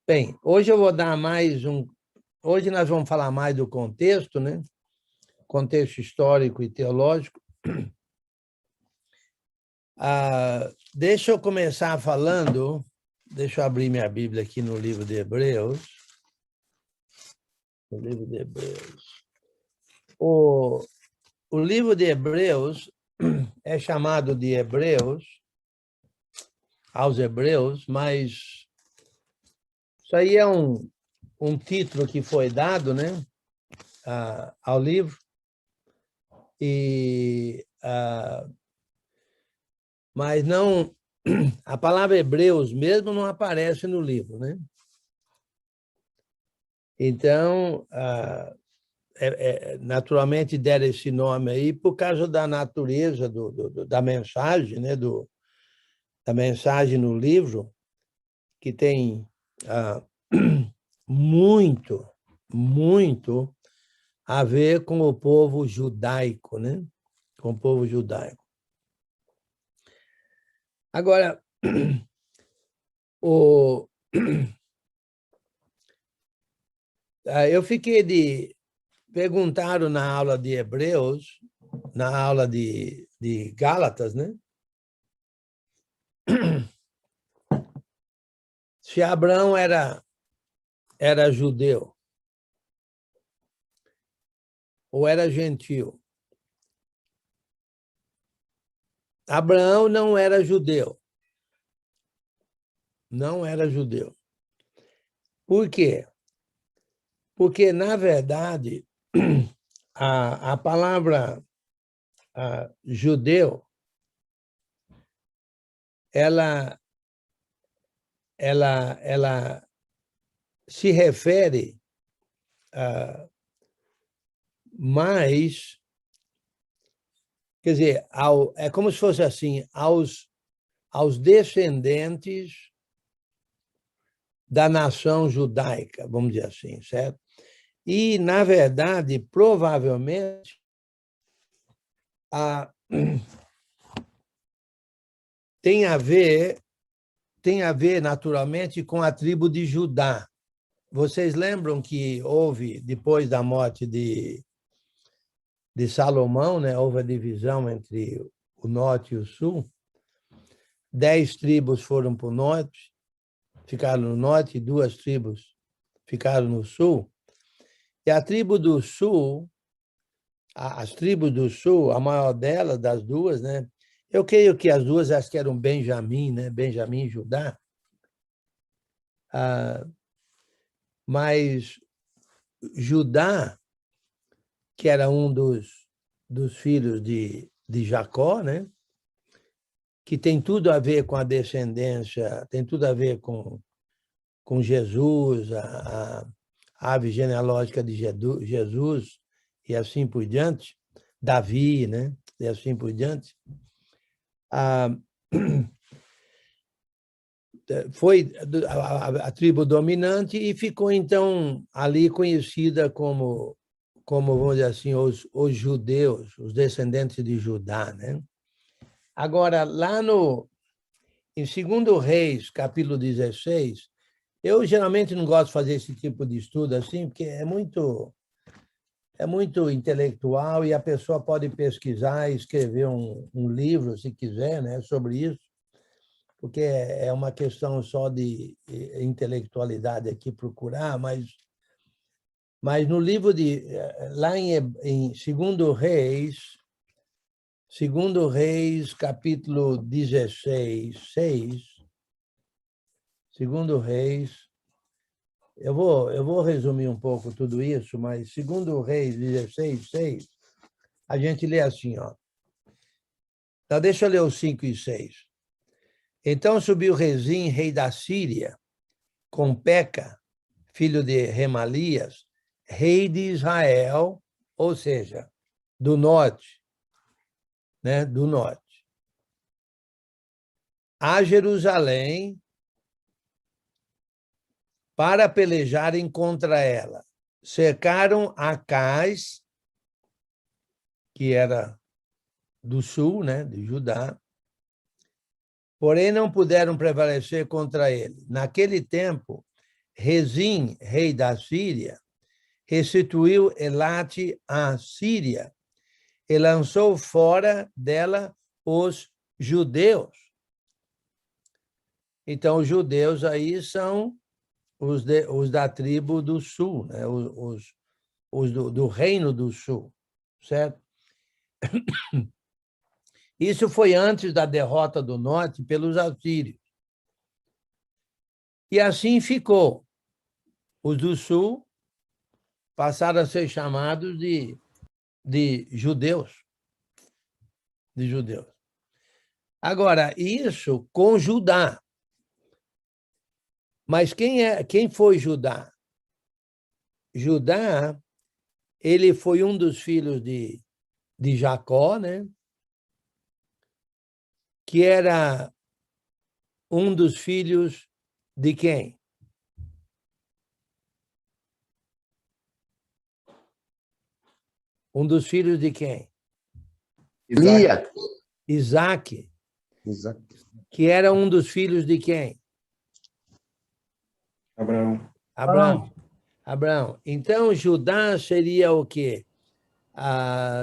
Bem, hoje eu vou dar mais um. Hoje nós vamos falar mais do contexto, né? Contexto histórico e teológico. Deixa eu começar falando. Deixa eu abrir minha Bíblia aqui no livro de Hebreus. No livro de Hebreus. O livro de Hebreus é chamado de Hebreus, aos Hebreus, mas isso aí é um título que foi dado, né, ao livro. Mas não, a palavra Hebreus mesmo não aparece no livro, né? Então, naturalmente deram esse nome aí por causa da natureza da mensagem, né? Da mensagem no livro, que tem muito, muito a ver com o povo judaico, né? Com o povo judaico. Agora, eu fiquei de... Perguntaram na aula de Hebreus, na aula de Gálatas, né? Se Abraão era judeu ou era gentil. Abraão não era judeu. Não era judeu. Por quê? Porque, na verdade, a palavra judeu, ela se refere mais, quer dizer, é como se fosse assim, aos descendentes da nação judaica, vamos dizer assim, certo? E, na verdade, provavelmente, tem a ver, naturalmente, com a tribo de Judá. Vocês lembram que houve, depois da morte de Salomão, né, houve a divisão entre o norte e o sul? 10 tribos foram para o norte, ficaram no norte, e 2 tribos ficaram no sul. E a tribo do sul, as tribos do sul, a maior delas, das duas, né? Eu creio que as duas, acho que eram Benjamim, né? Benjamim e Judá. Mas Judá, que era um dos filhos de Jacó, né? Que tem tudo a ver com a descendência, tem tudo a ver com Jesus, a árvore genealógica de Jesus, e assim por diante, Davi, né? E assim por diante. Foi a tribo dominante e ficou, então, ali conhecida como vamos dizer assim, os judeus, os descendentes de Judá, né? Agora, lá em 2 Reis, capítulo 16, eu geralmente não gosto de fazer esse tipo de estudo assim, porque é muito intelectual e a pessoa pode pesquisar e escrever um livro, se quiser, né, sobre isso, porque é uma questão só de intelectualidade aqui procurar, mas no livro lá em 2 Reis, capítulo 16, 6, 2 Reis, eu vou resumir um pouco tudo isso, mas 2 Reis 16, 6, a gente lê assim, ó. Então, deixa eu ler os 5 e 6. Então subiu Rezim, rei da Síria, com Peca, filho de Remalias, rei de Israel, ou seja, do norte, né, do norte, a Jerusalém para pelejarem contra ela. Cercaram Acais, que era do sul, né, de Judá, porém não puderam prevalecer contra ele. Naquele tempo, Rezim, rei da Síria, restituiu Elate à Síria e lançou fora dela os judeus. Então, os judeus aí são os da tribo do sul, né? os do reino do sul, certo? Isso foi antes da derrota do norte pelos assírios. E assim ficou. Os do sul passaram a ser chamados de judeus. De judeus. Agora, isso com Judá. Mas quem foi Judá? Judá, ele foi um dos filhos de Jacó, né? Que era um dos filhos de quem? Um dos filhos de quem? Isaac. Isaac. Isaac. Que era um dos filhos de quem? Abraão. Abraão. Então, Judá seria o quê?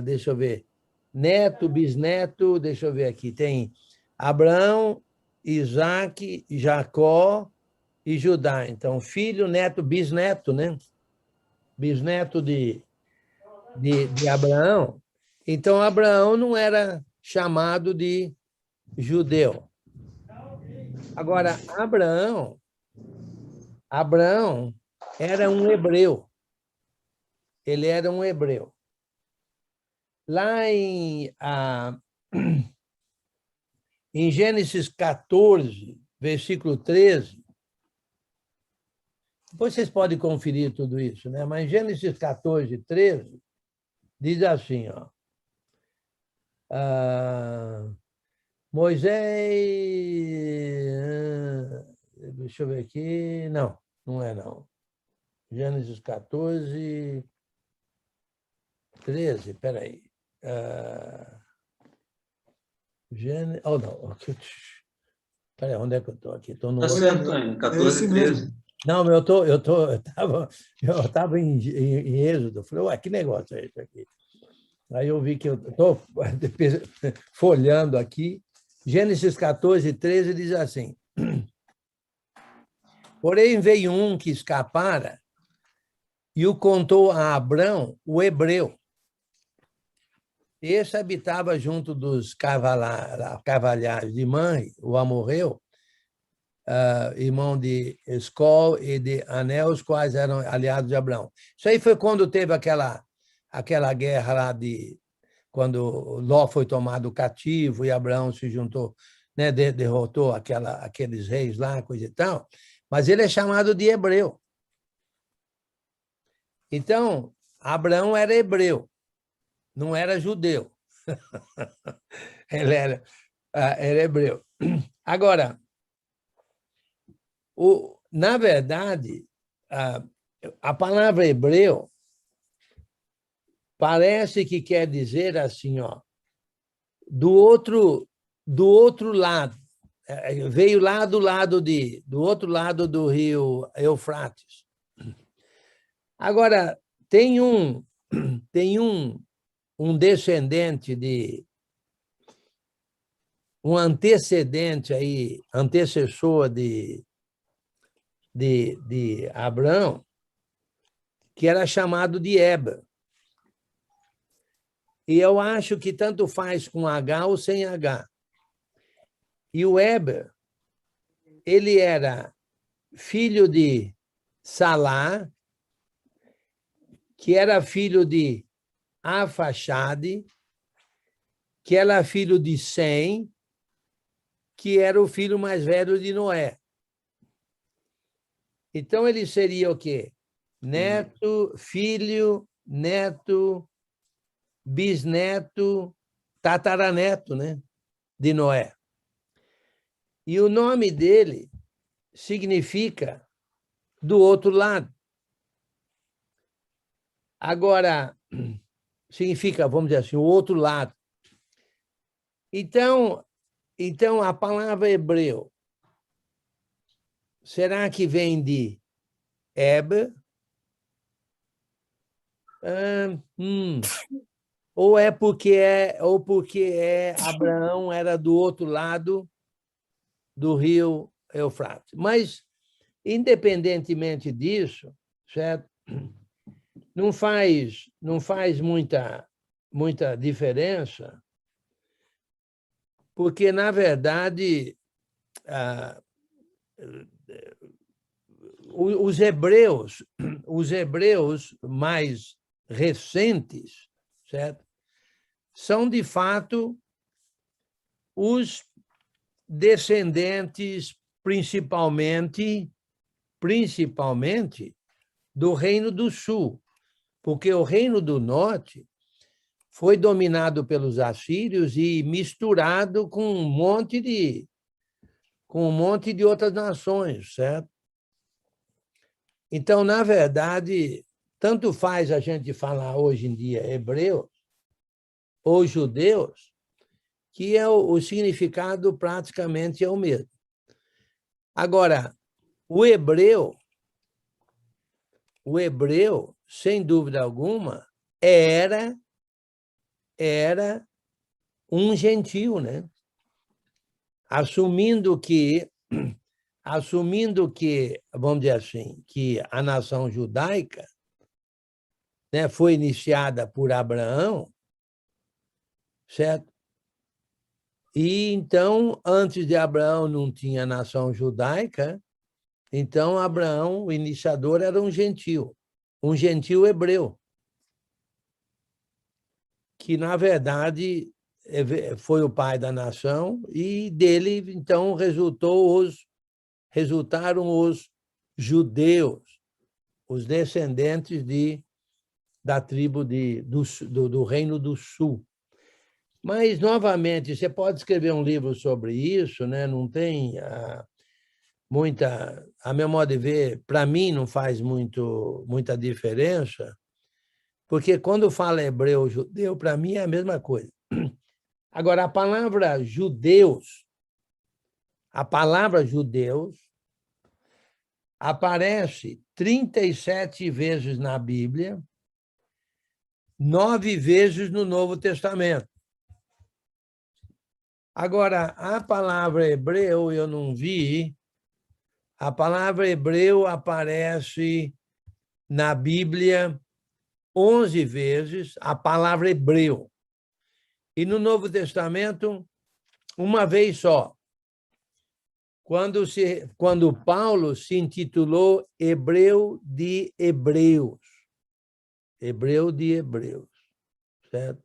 Deixa eu ver. Neto, bisneto, deixa eu ver aqui. Tem Abraão, Isaac, Jacó e Judá. Então, filho, neto, bisneto, né? Bisneto de Abraão. Então, Abraão não era chamado de judeu. Agora, Abraão era um hebreu. Ele era um hebreu. Lá em Gênesis 14, versículo 13, depois vocês podem conferir tudo isso, né? Mas em Gênesis 14, 13, diz assim, ó, Moisés... Deixa eu ver aqui... Não é não. Gênesis 14, 13, espera aí. Oh, não. Espera aí, onde é que eu estou aqui? Estou no... Tá certo, Antônio. 14 e 13. Não, eu estava em Êxodo. Falei, ué, que negócio é esse aqui? Aí eu vi que eu estou folhando aqui. Gênesis 14, 13 diz assim: porém veio um que escapara e o contou a Abrão, o hebreu. Esse habitava junto dos cavalhares de Manre, o amorreu, irmão de Escol e de Anel, os quais eram aliados de Abrão. Isso aí foi quando teve aquela guerra lá quando Ló foi tomado cativo e Abraão se juntou, né, derrotou aqueles reis lá, coisa e tal, mas ele é chamado de hebreu. Então, Abraão era hebreu, não era judeu. Ele era hebreu. Agora, na verdade, a palavra hebreu parece que quer dizer assim, ó, do outro lado, veio lá do outro lado do rio Eufrates. Agora, tem um descendente um antecedente aí, antecessor de Abraão, que era chamado de Eber. E eu acho que tanto faz com H ou sem H. E o Eber, ele era filho de Salá, que era filho de Arfaxade, que era filho de Sem, que era o filho mais velho de Noé. Então, ele seria o quê? Neto, filho, neto, bisneto, tataraneto, né? De Noé. E o nome dele significa do outro lado. Agora, significa, vamos dizer assim, o outro lado. Então a palavra hebreu, será que vem de Eber, ou porque Abraão era do outro lado do rio Eufrates. Mas, independentemente disso, certo? Não faz muita diferença, porque, na verdade, os hebreus mais recentes, certo? São, de fato, os descendentes, principalmente do Reino do Sul, porque o Reino do Norte foi dominado pelos assírios e misturado com um monte de outras nações, certo? Então, na verdade, tanto faz a gente falar hoje em dia hebreus ou judeus, que o significado praticamente é o mesmo. Agora, o hebreu, sem dúvida alguma, era um gentio, né? Assumindo que, vamos dizer assim, que a nação judaica, né, foi iniciada por Abraão, certo? E então, antes de Abraão não tinha nação judaica, então Abraão, o iniciador, era um gentio hebreu, que, na verdade, foi o pai da nação, e dele, então, resultaram os judeus, os descendentes da tribo do Reino do Sul. Mas, novamente, você pode escrever um livro sobre isso, né? Não tem muita... A meu modo de ver, para mim, não faz muita diferença, porque quando fala hebreu ou judeu, para mim é a mesma coisa. Agora, a palavra judeus aparece 37 vezes na Bíblia, 9 vezes no Novo Testamento. Agora, a palavra hebreu eu não vi. A palavra hebreu aparece na Bíblia 11 vezes, a palavra hebreu. E no Novo Testamento, uma vez só. Quando Paulo se intitulou Hebreu de Hebreus. Hebreu de Hebreus. Certo?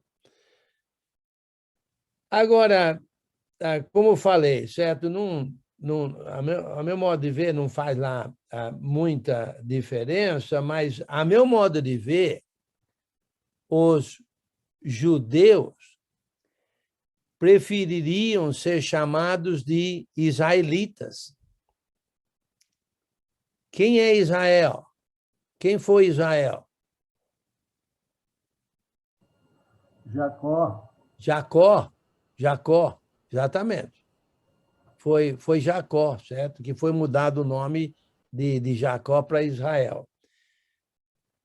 Agora, como eu falei, certo? A meu modo de ver, não faz lá muita diferença, mas, a meu modo de ver, os judeus prefeririam ser chamados de israelitas. Quem é Israel? Quem foi Israel? Jacó, exatamente. Foi Jacó, certo? Que foi mudado o nome de Jacó para Israel.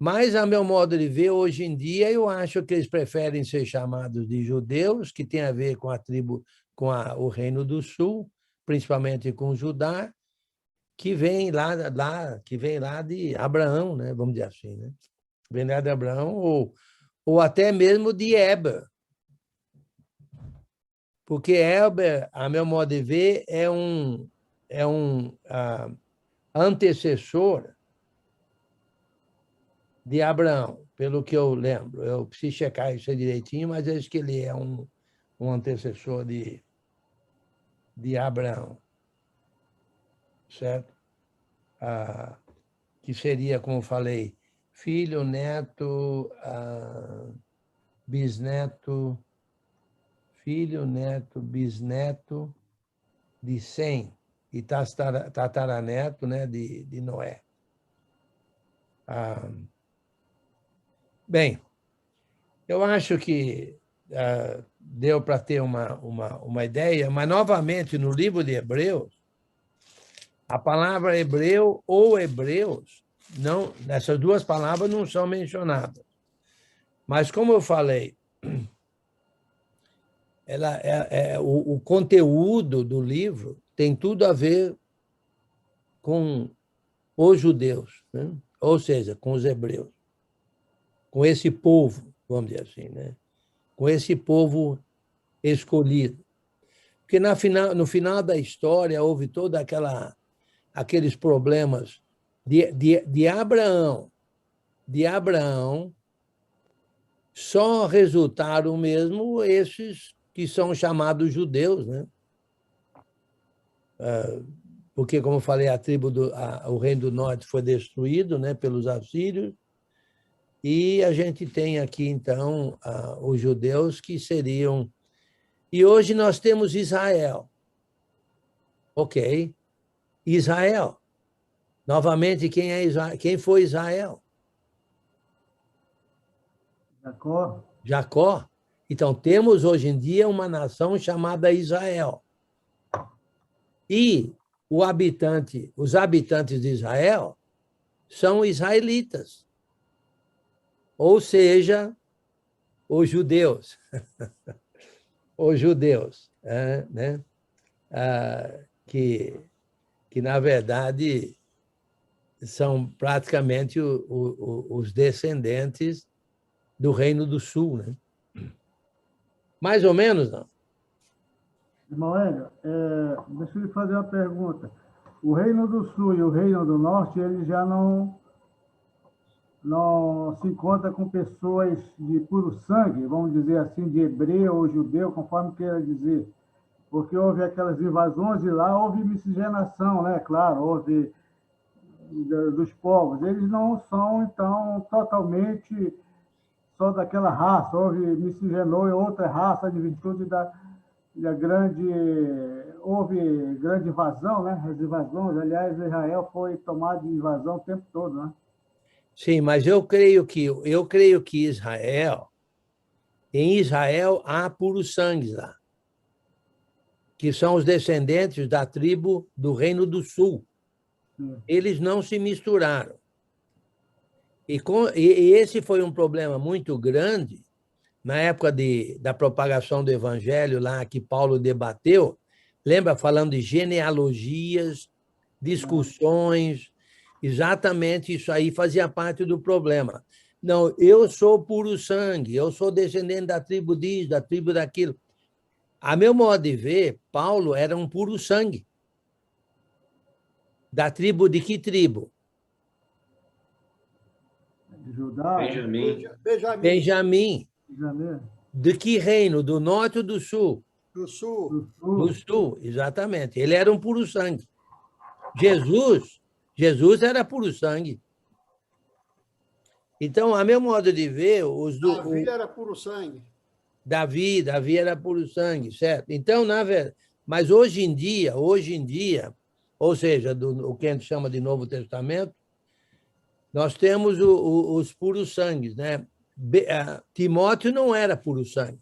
Mas, a meu modo de ver, hoje em dia, eu acho que eles preferem ser chamados de judeus, que tem a ver com a tribo, o Reino do Sul, principalmente com Judá, que vem lá de Abraão, né? Vamos dizer assim, né? Vem lá de Abraão, ou até mesmo de Eber. Porque Eber, a meu modo de ver, é um antecessor de Abraão, pelo que eu lembro. Eu preciso checar isso direitinho, mas acho que ele é um antecessor de Abraão, certo? Que seria, como eu falei, filho, neto, bisneto, bisneto de Sem e tataraneto, né, de Noé. Bem, eu acho que deu para ter uma ideia, mas, novamente, no livro de Hebreus, a palavra hebreu ou hebreus não, essas duas palavras não são mencionadas. Mas, como eu falei, o conteúdo do livro tem tudo a ver com os judeus, né? Ou seja, com os hebreus, com esse povo, vamos dizer assim, né? Com esse povo escolhido. Porque no final da história houve toda aqueles problemas de Abraão. De Abraão, só resultaram mesmo esses que são chamados judeus, né? Porque, como eu falei, o reino do norte foi destruído, né, pelos assírios, e a gente tem aqui, então, os judeus que seriam... E hoje nós temos Israel. Ok. Israel. Novamente, quem é Israel? Quem foi Israel? Jacó. Jacó. Então, temos hoje em dia uma nação chamada Israel. E os habitantes de Israel são israelitas. Ou seja, os judeus. Os judeus, né? Que, na verdade, são praticamente os descendentes do Reino do Sul, né? Mais ou menos, não? Irmão Hélio, deixa eu lhe fazer uma pergunta. O Reino do Sul e o Reino do Norte, eles já não se encontra com pessoas de puro sangue, vamos dizer assim, de hebreu ou judeu, conforme queira dizer, porque houve aquelas invasões e lá houve miscigenação, né? Claro, houve dos povos. Eles não são, então, totalmente só daquela raça, houve miscigenou em outra raça de virtude da grande... Houve grande invasão, né? As invasões, aliás, Israel foi tomado de invasão o tempo todo, né? Sim, mas eu creio que em Israel há puros sangues lá, que são os descendentes da tribo do Reino do Sul. Eles não se misturaram. E esse foi um problema muito grande na época da propagação do evangelho, lá que Paulo debateu. Lembra, falando de genealogias, discussões, exatamente isso aí fazia parte do problema. Não, eu sou puro sangue, eu sou descendente da tribo disso, da tribo daquilo. A meu modo de ver, Paulo era um puro sangue. Da tribo de que tribo? Judá. Benjamim. Benjamim. De que reino? Do norte ou do sul? Do sul. Do sul, exatamente. Ele era um puro sangue. Jesus era puro sangue. Então, a meu modo de ver... Davi era puro sangue. Davi era puro sangue, certo? Então, na verdade... Mas hoje em dia, ou seja, o que a gente chama de Novo Testamento, nós temos os puros sangues, né? Timóteo não era puro sangue.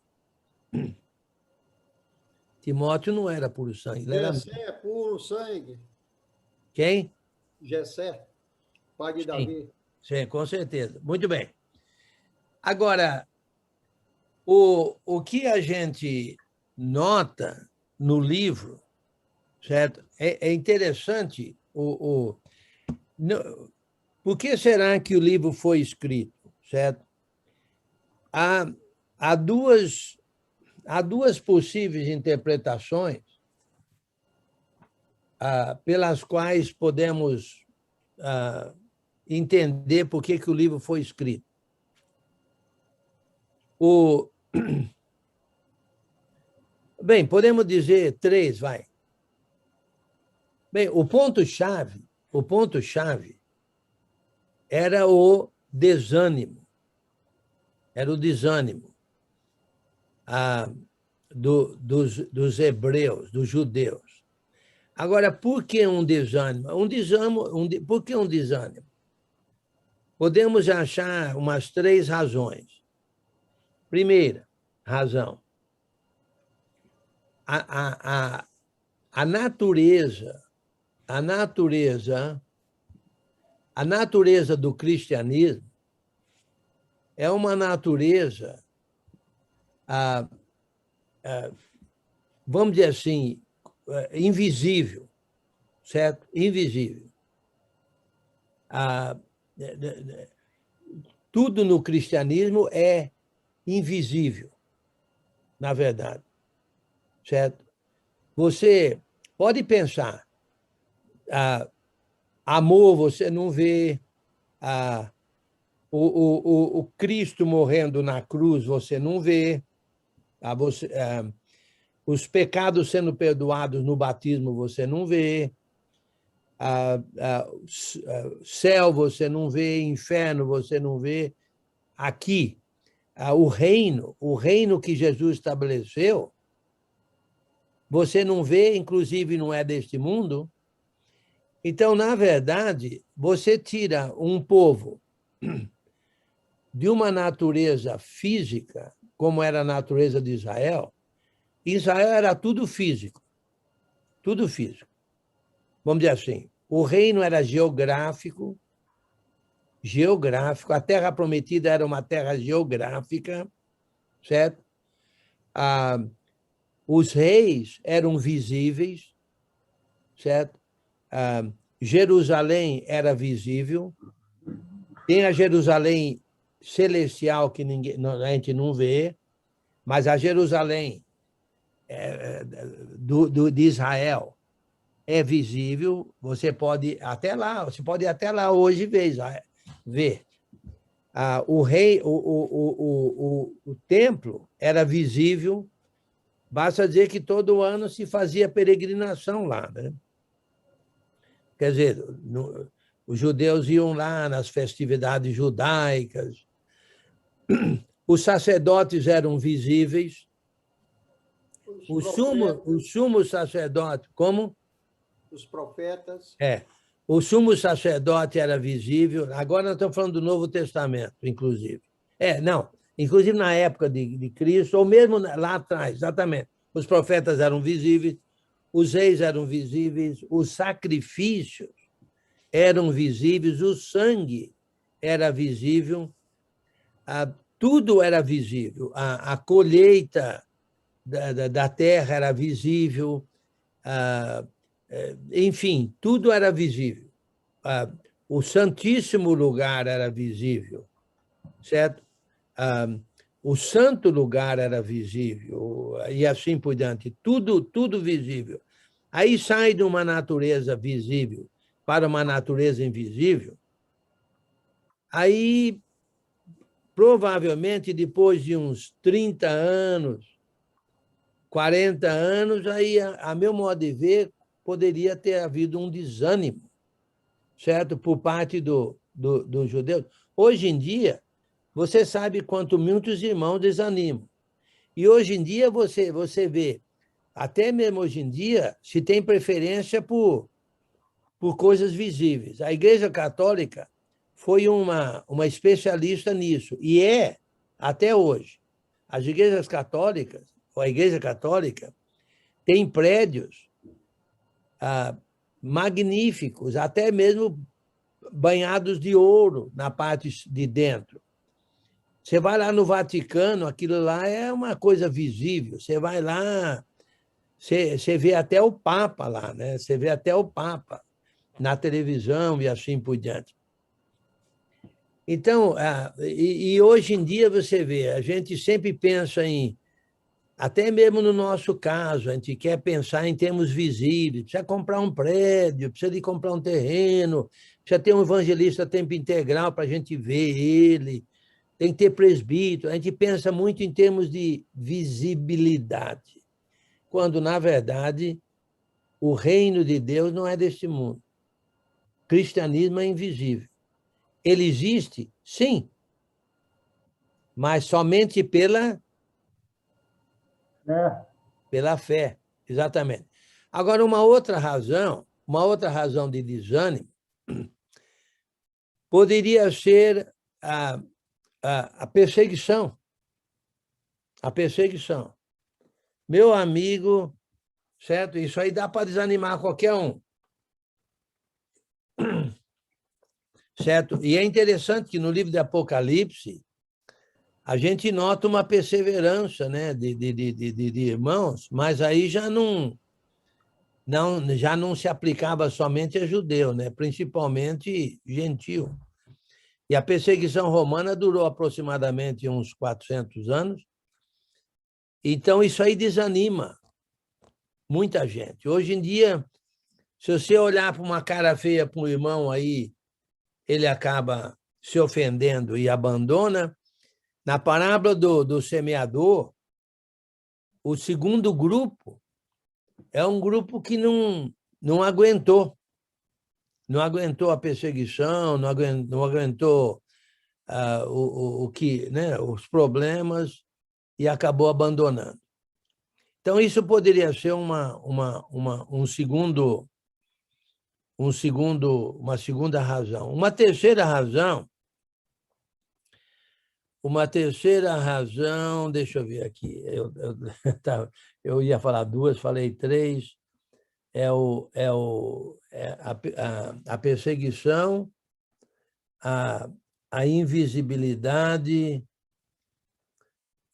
Timóteo não era puro sangue. Jessé é puro sangue. Quem? Jessé, pai de Davi. Sim, com certeza. Muito bem. Agora, o que a gente nota no livro, certo? É interessante. Por que será que o livro foi escrito, certo? Há duas possíveis interpretações pelas quais podemos entender por que o livro foi escrito. Bem, podemos dizer 3, vai. Bem, o ponto-chave era o desânimo. Era o desânimo dos hebreus, dos judeus. Agora, por que um desânimo? Por que um desânimo? Podemos achar umas 3 razões. Primeira razão, a natureza A natureza do cristianismo é uma natureza, vamos dizer assim, invisível, certo? Invisível. Tudo no cristianismo é invisível, na verdade, certo? Você pode pensar, amor você não vê, o Cristo morrendo na cruz você não vê, os pecados sendo perdoados no batismo você não vê, céu você não vê, inferno você não vê. Aqui, o reino que Jesus estabeleceu, você não vê, inclusive não é deste mundo. Então, na verdade, você tira um povo de uma natureza física, como era a natureza de Israel. Israel era tudo físico, tudo físico. Vamos dizer assim, o reino era geográfico, a terra prometida era uma terra geográfica, certo? Os reis eram visíveis, certo? Jerusalém era visível. Tem a Jerusalém celestial que a gente não vê, mas a Jerusalém de Israel é visível. Você pode ir até lá hoje ver. O templo era visível. Basta dizer que todo ano se fazia peregrinação lá, né? Quer dizer, os judeus iam lá nas festividades judaicas. Os sacerdotes eram visíveis. O sumo sacerdote, como? Os profetas. O sumo sacerdote era visível. Agora nós estamos falando do Novo Testamento, inclusive. Não, inclusive na época de Cristo, ou mesmo lá atrás, exatamente. Os profetas eram visíveis, os reis eram visíveis, os sacrifícios eram visíveis, o sangue era visível, tudo era visível. A colheita da terra era visível, enfim, tudo era visível. O Santíssimo Lugar era visível, certo? O santo lugar era visível, e assim por diante, tudo visível. Aí sai de uma natureza visível para uma natureza invisível. Aí, provavelmente, depois de uns 30 anos, 40 anos, aí, a meu modo de ver, poderia ter havido um desânimo, certo? Por parte dos judeus. Hoje em dia, você sabe quanto muitos irmãos desanimam. E hoje em dia você vê, até mesmo hoje em dia, se tem preferência por coisas visíveis. A Igreja Católica foi uma especialista nisso, e até hoje. As igrejas católicas, ou a Igreja Católica, tem prédios magníficos, até mesmo banhados de ouro na parte de dentro. Você vai lá no Vaticano, aquilo lá é uma coisa visível. Você vai lá, você vê até o Papa lá, né? Você vê até o Papa na televisão e assim por diante. Então, e hoje em dia você vê, a gente sempre pensa até mesmo no nosso caso, a gente quer pensar em termos visíveis, precisa comprar um prédio, precisa de comprar um terreno, precisa ter um evangelista a tempo integral para a gente ver ele, tem que ter presbítero. A gente pensa muito em termos de visibilidade, quando, na verdade, o reino de Deus não é deste mundo. O cristianismo é invisível. Ele existe, sim, mas somente pela fé, exatamente. Agora, uma outra razão de desânimo poderia ser a perseguição. A perseguição. Meu amigo, certo? Isso aí dá para desanimar qualquer um. certo? E é interessante que no livro de Apocalipse a gente nota uma perseverança, né, de irmãos, mas aí já não se aplicava somente a judeu, né, principalmente gentil. E a perseguição romana durou aproximadamente uns 400 anos. Então, isso aí desanima muita gente. Hoje em dia, se você olhar para uma cara feia para um irmão aí, ele acaba se ofendendo e abandona. Na parábola do semeador, o segundo grupo é um grupo que não aguentou a perseguição, não aguentou o que, né, os problemas e acabou abandonando. Então, isso poderia ser uma segunda razão. Uma terceira razão, deixa eu ver aqui, eu ia falar duas, falei três, a perseguição, a invisibilidade,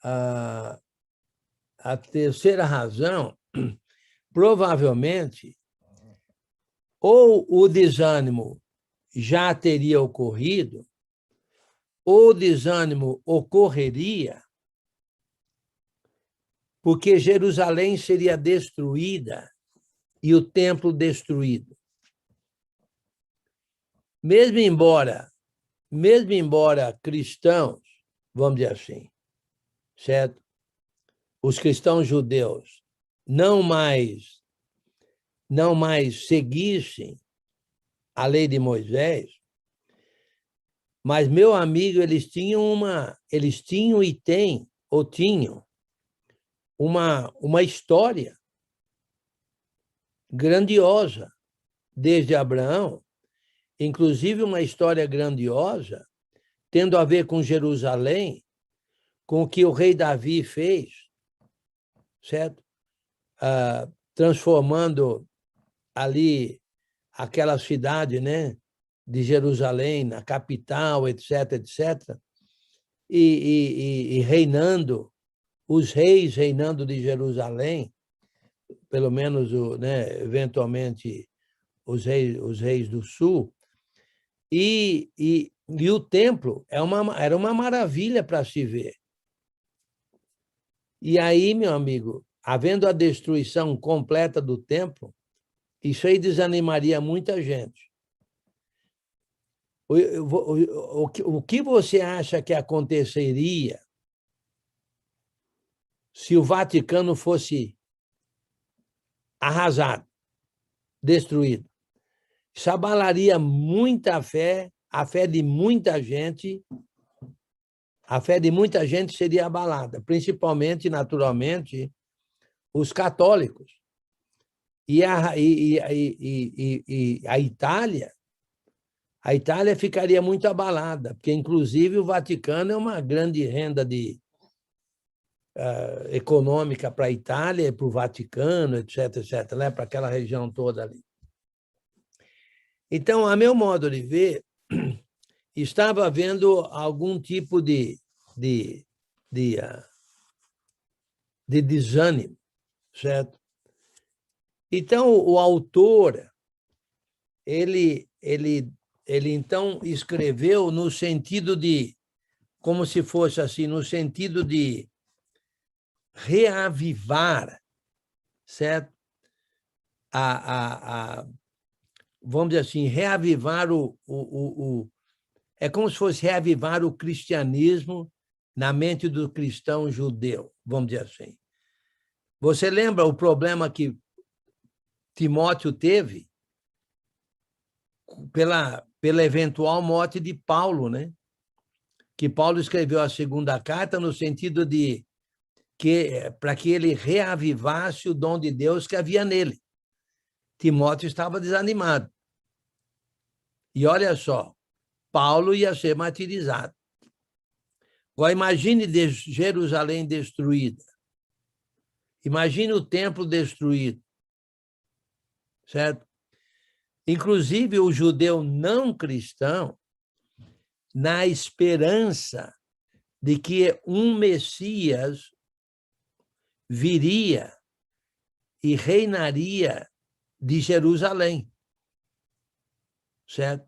a terceira razão, provavelmente, ou o desânimo já teria ocorrido, ou o desânimo ocorreria porque Jerusalém seria destruída e o templo destruído. Mesmo embora cristãos, vamos dizer assim, certo? Os cristãos judeus não mais seguissem a lei de Moisés, mas, meu amigo, eles tinham e têm, ou tinham, uma história grandiosa desde Abraão, inclusive uma história grandiosa tendo a ver com Jerusalém, com o que o rei Davi fez, certo? Transformando ali aquela cidade, né, de Jerusalém, na capital, etc., etc., e reinando, os reis reinando de Jerusalém, pelo menos, né, eventualmente, os reis do sul, e o templo era uma maravilha para se ver. E aí, meu amigo, havendo a destruição completa do templo, isso aí desanimaria muita gente. O que você acha que aconteceria se o Vaticano fosse arrasado, destruído? Isso abalaria muita fé, a fé de muita gente seria abalada, principalmente, naturalmente, os católicos. E a Itália ficaria muito abalada, porque, inclusive, o Vaticano é uma grande renda econômica para a Itália, para o Vaticano, etc., etc., né? Para aquela região toda ali. Então, a meu modo de ver, estava havendo algum tipo de desânimo, certo? Então, o autor, ele então escreveu no sentido de, como se fosse assim, no sentido de reavivar, certo? Vamos dizer assim, reavivar é como se fosse reavivar o cristianismo na mente do cristão judeu, vamos dizer assim. Você lembra o problema que Timóteo teve pela eventual morte de Paulo, né? Que Paulo escreveu a segunda carta no sentido de para que ele reavivasse o dom de Deus que havia nele. Timóteo estava desanimado. E olha só, Paulo ia ser martirizado. Agora, imagine Jerusalém destruída. Imagine o templo destruído. Certo? Inclusive, o judeu não cristão na esperança de que um Messias viria e reinaria de Jerusalém, certo?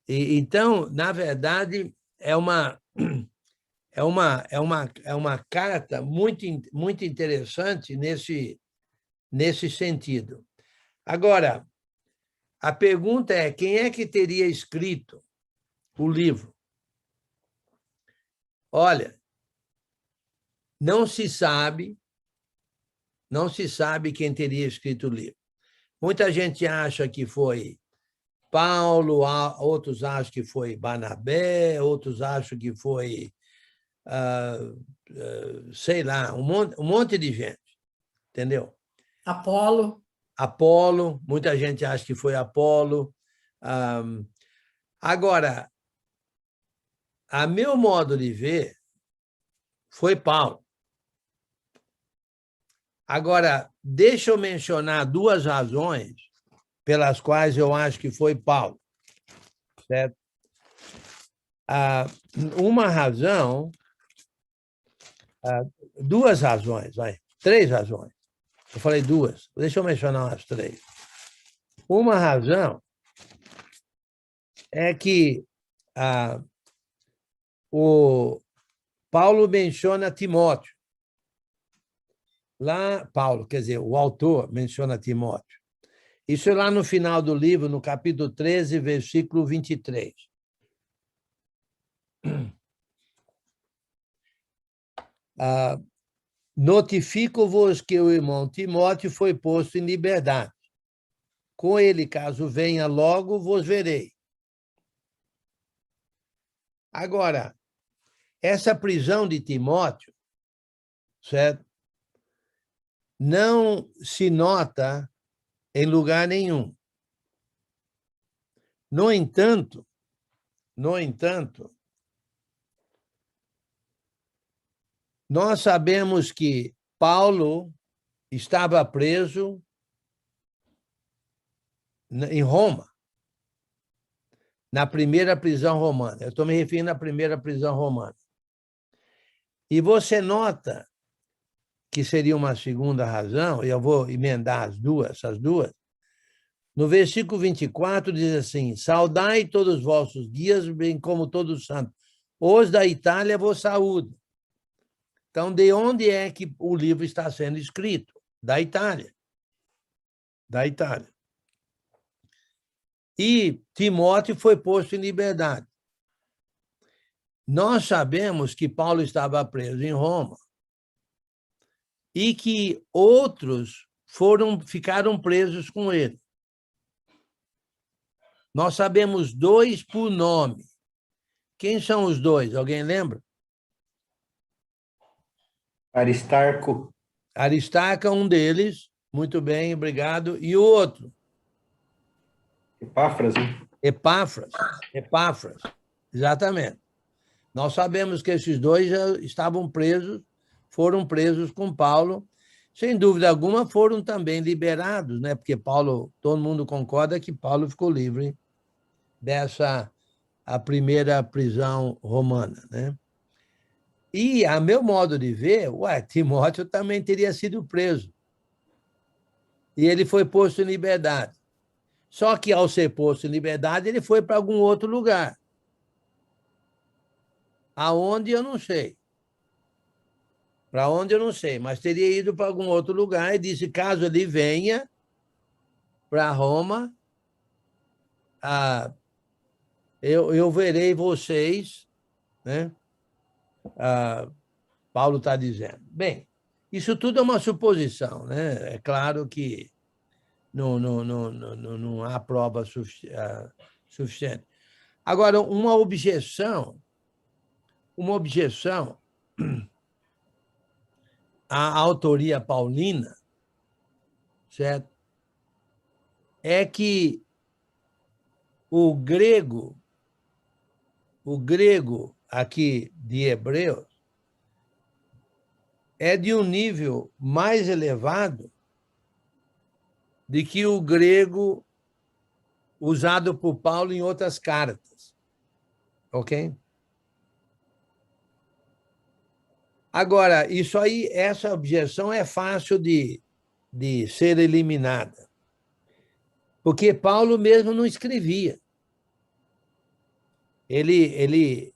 Então, na verdade, é uma carta muito interessante nesse sentido. Agora, a pergunta é: quem é que teria escrito o livro? Olha, não se sabe quem teria escrito o livro. Muita gente acha que foi Paulo, outros acham que foi Barnabé, outros acham que foi, sei lá, um monte de gente, entendeu? Apolo, muita gente acha que foi Apolo. Agora, a meu modo de ver, foi Paulo. Agora, deixa eu mencionar duas razões pelas quais eu acho que foi Paulo, certo? Uma razão, duas razões, três razões. Eu falei duas, deixa eu mencionar as três. Uma razão é que o Paulo menciona Timóteo. Lá, Paulo, quer dizer, o autor menciona Timóteo. Isso é lá no final do livro, no capítulo 13, versículo 23. Notifico-vos que o irmão Timóteo foi posto em liberdade. Com ele, caso venha logo, vos verei. Agora, essa prisão de Timóteo, certo? Não se nota em lugar nenhum. No entanto, nós sabemos que Paulo estava preso em Roma, na primeira prisão romana. Eu estou me referindo à primeira prisão romana. E você nota que seria uma segunda razão, e eu vou emendar essas duas. No versículo 24 diz assim: saudai todos os vossos guias, bem como todos os santos. Os da Itália vos saúdam. Então, de onde é que o livro está sendo escrito? Da Itália. Da Itália. E Timóteo foi posto em liberdade. Nós sabemos que Paulo estava preso em Roma e que outros ficaram presos com ele. Nós sabemos dois por nome. Quem são os dois? Alguém lembra? Aristarco. Aristarco é um deles. Muito bem, obrigado. E o outro? Epáfras, né? Epáfras, exatamente. Nós sabemos que esses dois já estavam presos, foram presos com Paulo. Sem dúvida alguma, foram também liberados, né? Porque Paulo, todo mundo concorda que Paulo ficou livre a primeira prisão romana, né? E, a meu modo de ver, Timóteo também teria sido preso. E ele foi posto em liberdade. Só que, ao ser posto em liberdade, ele foi para algum outro lugar. Aonde, eu não sei. Para onde, eu não sei. Mas teria ido para algum outro lugar e disse, caso ele venha para Roma, eu verei vocês, né? Paulo está dizendo. Bem, isso tudo é uma suposição, né? É claro que não há prova suficiente. Agora, uma objeção à autoria paulina, certo? É que o grego aqui de Hebreus é de um nível mais elevado do que o grego usado por Paulo em outras cartas. Ok? Agora, isso aí, essa objeção é fácil de ser eliminada. Porque Paulo mesmo não escrevia. Ele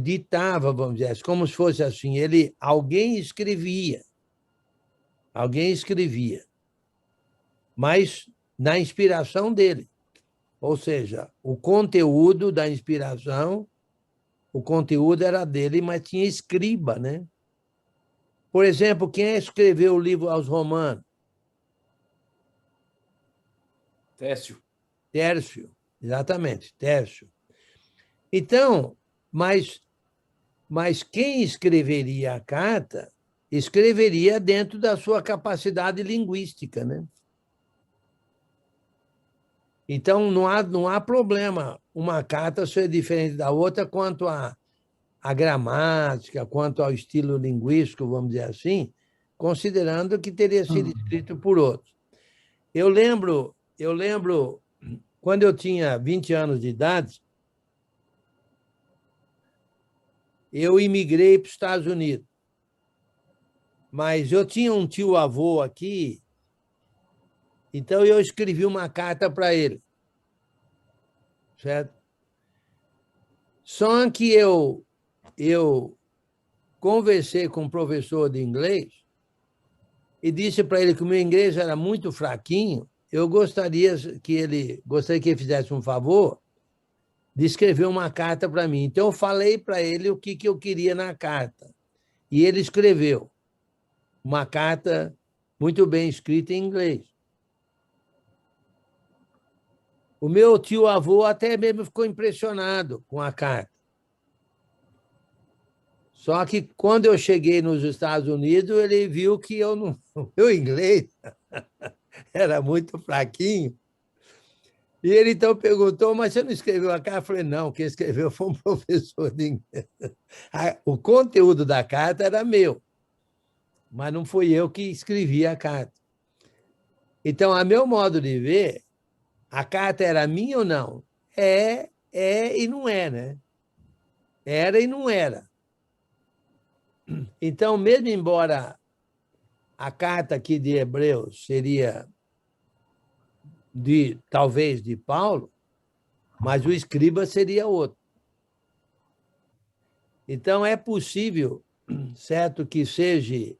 ditava, vamos dizer, como se fosse assim, alguém escrevia, mas na inspiração dele. Ou seja, o conteúdo da inspiração, o conteúdo era dele, mas tinha escriba, né? Por exemplo, quem escreveu o livro aos Romanos? Tércio. Tércio, exatamente, Tércio. Então, mas quem escreveria a carta escreveria dentro da sua capacidade linguística, né? Então, não há problema uma carta ser diferente da outra quanto à gramática, quanto ao estilo linguístico, vamos dizer assim, considerando que teria sido escrito por outros. Eu lembro, quando eu tinha 20 anos de idade, eu imigrei para os Estados Unidos. Mas eu tinha um tio-avô aqui, então eu escrevi uma carta para ele. Certo? Só que eu conversei com um professor de inglês e disse para ele que o meu inglês era muito fraquinho, eu gostaria que ele fizesse um favor de escrever uma carta para mim. Então, eu falei para ele o que eu queria na carta. E ele escreveu uma carta muito bem escrita em inglês. O meu tio-avô até mesmo ficou impressionado com a carta. Só que, quando eu cheguei nos Estados Unidos, ele viu que o meu inglês era muito fraquinho. E ele, então, perguntou, mas você não escreveu a carta? Eu falei, não, quem escreveu foi um professor de inglês. O conteúdo da carta era meu, mas não fui eu que escrevi a carta. Então, a meu modo de ver, a carta era minha ou não? É e não é, né? Era e não era. Então, mesmo embora a carta aqui de Hebreus seria talvez de Paulo, mas o escriba seria outro. Então, é possível, certo, que seja...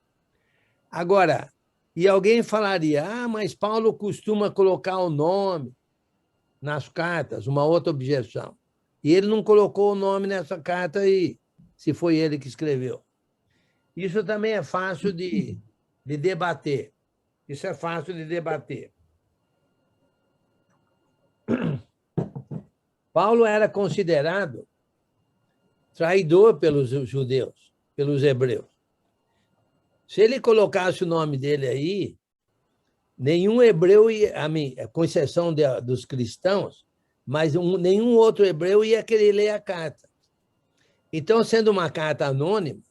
Agora, e alguém falaria, mas Paulo costuma colocar o nome nas cartas, uma outra objeção. E ele não colocou o nome nessa carta aí, se foi ele que escreveu. Isso também é fácil de debater. Isso é fácil de debater. Paulo era considerado traidor pelos judeus, pelos hebreus. Se ele colocasse o nome dele aí, nenhum hebreu, com exceção dos cristãos, mas nenhum outro hebreu ia querer ler a carta. Então, sendo uma carta anônima,